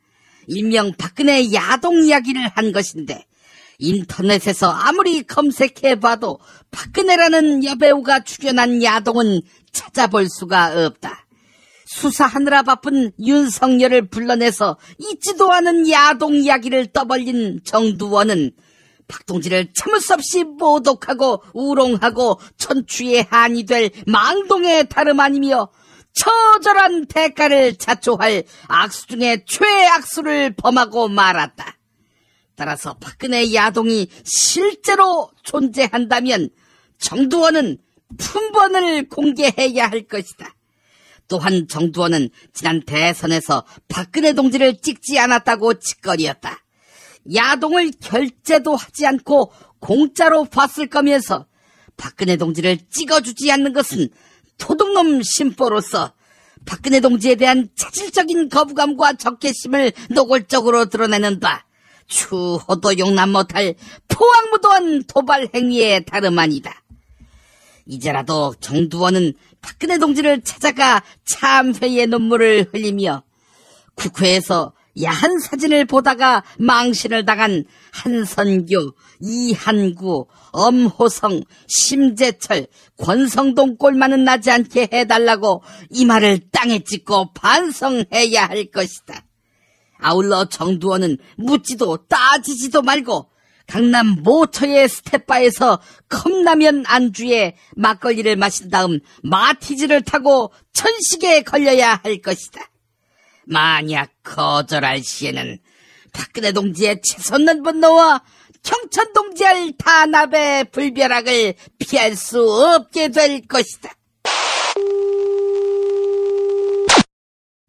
[SPEAKER 19] 일명 박근혜 야동 이야기를 한 것인데 인터넷에서 아무리 검색해봐도 박근혜라는 여배우가 출연한 야동은 찾아볼 수가 없다. 수사하느라 바쁜 윤석열을 불러내서 잊지도 않은 야동 이야기를 떠벌린 정두원은 박동지를 참을 수 없이 모독하고 우롱하고 천추의 한이 될 망동의 다름 아니며 처절한 대가를 자초할 악수 중에 최악수를 범하고 말았다. 따라서 박근혜 야동이 실제로 존재한다면 정두원은 품번을 공개해야 할 것이다. 또한 정두원은 지난 대선에서 박근혜 동지를 찍지 않았다고 짓거리였다. 야동을 결제도 하지 않고 공짜로 봤을 거면서 박근혜 동지를 찍어주지 않는 것은 도둑놈 심보로서 박근혜 동지에 대한 차질적인 거부감과 적개심을 노골적으로 드러내는 바 추호도 용납 못할 포악무도한 도발 행위에 다름 아니다. 이제라도 정두원은 박근혜 동지를 찾아가 참회의 눈물을 흘리며 국회에서 야한 사진을 보다가 망신을 당한 한선교, 이한구, 엄호성, 심재철, 권성동 꼴만은 나지 않게 해달라고 이 말을 땅에 찍고 반성해야 할 것이다. 아울러 정두원은 묻지도 따지지도 말고 강남 모처의 스텝바에서 컵라면 안주에 막걸리를 마신 다음 마티즈를 타고 천식에 걸려야 할 것이다. 만약 거절할 시에는 박근혜 동지의 채솟는 분노와 경천 동지의 탄압의 불벼락을 피할 수 없게 될 것이다.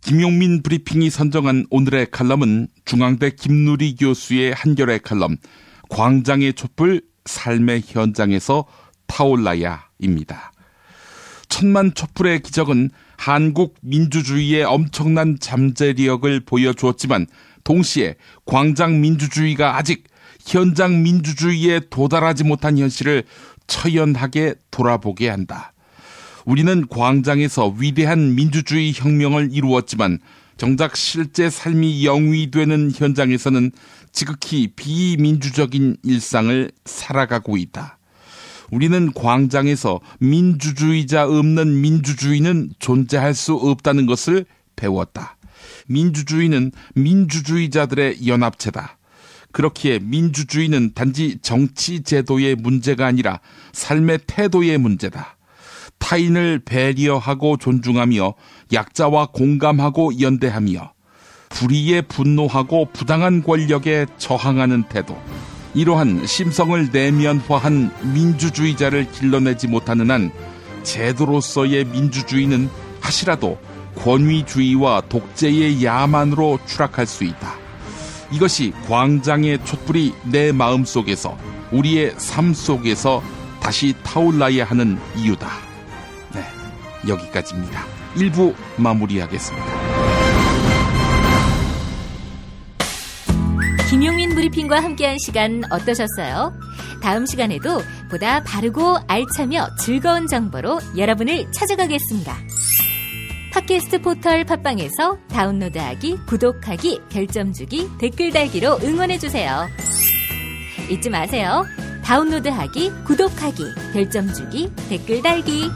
[SPEAKER 1] 김용민 브리핑이 선정한 오늘의 칼럼은 중앙대 김누리 교수의 한겨레 칼럼 광장의 촛불 삶의 현장에서 타올라야입니다. 천만 촛불의 기적은 한국 민주주의의 엄청난 잠재력을 보여주었지만 동시에 광장 민주주의가 아직 현장 민주주의에 도달하지 못한 현실을 처연하게 돌아보게 한다. 우리는 광장에서 위대한 민주주의 혁명을 이루었지만 정작 실제 삶이 영위되는 현장에서는 지극히 비민주적인 일상을 살아가고 있다. 우리는 광장에서 민주주의자 없는 민주주의는 존재할 수 없다는 것을 배웠다. 민주주의는 민주주의자들의 연합체다. 그렇기에 민주주의는 단지 정치 제도의 문제가 아니라 삶의 태도의 문제다. 타인을 배려하고 존중하며 약자와 공감하고 연대하며 불의에 분노하고 부당한 권력에 저항하는 태도, 이러한 심성을 내면화한 민주주의자를 길러내지 못하는 한 제도로서의 민주주의는 하시라도 권위주의와 독재의 야만으로 추락할 수 있다. 이것이 광장의 촛불이 내 마음속에서, 우리의 삶 속에서 다시 타올라야 하는 이유다. 네, 여기까지입니다. 1부 마무리하겠습니다.
[SPEAKER 9] 김용민 브리핑과 함께한 시간 어떠셨어요? 다음 시간에도 보다 바르고 알차며 즐거운 정보로 여러분을 찾아가겠습니다. 팟캐스트 포털 팟빵에서 다운로드하기, 구독하기, 별점 주기, 댓글 달기로 응원해주세요. 잊지 마세요. 다운로드하기, 구독하기, 별점 주기, 댓글 달기.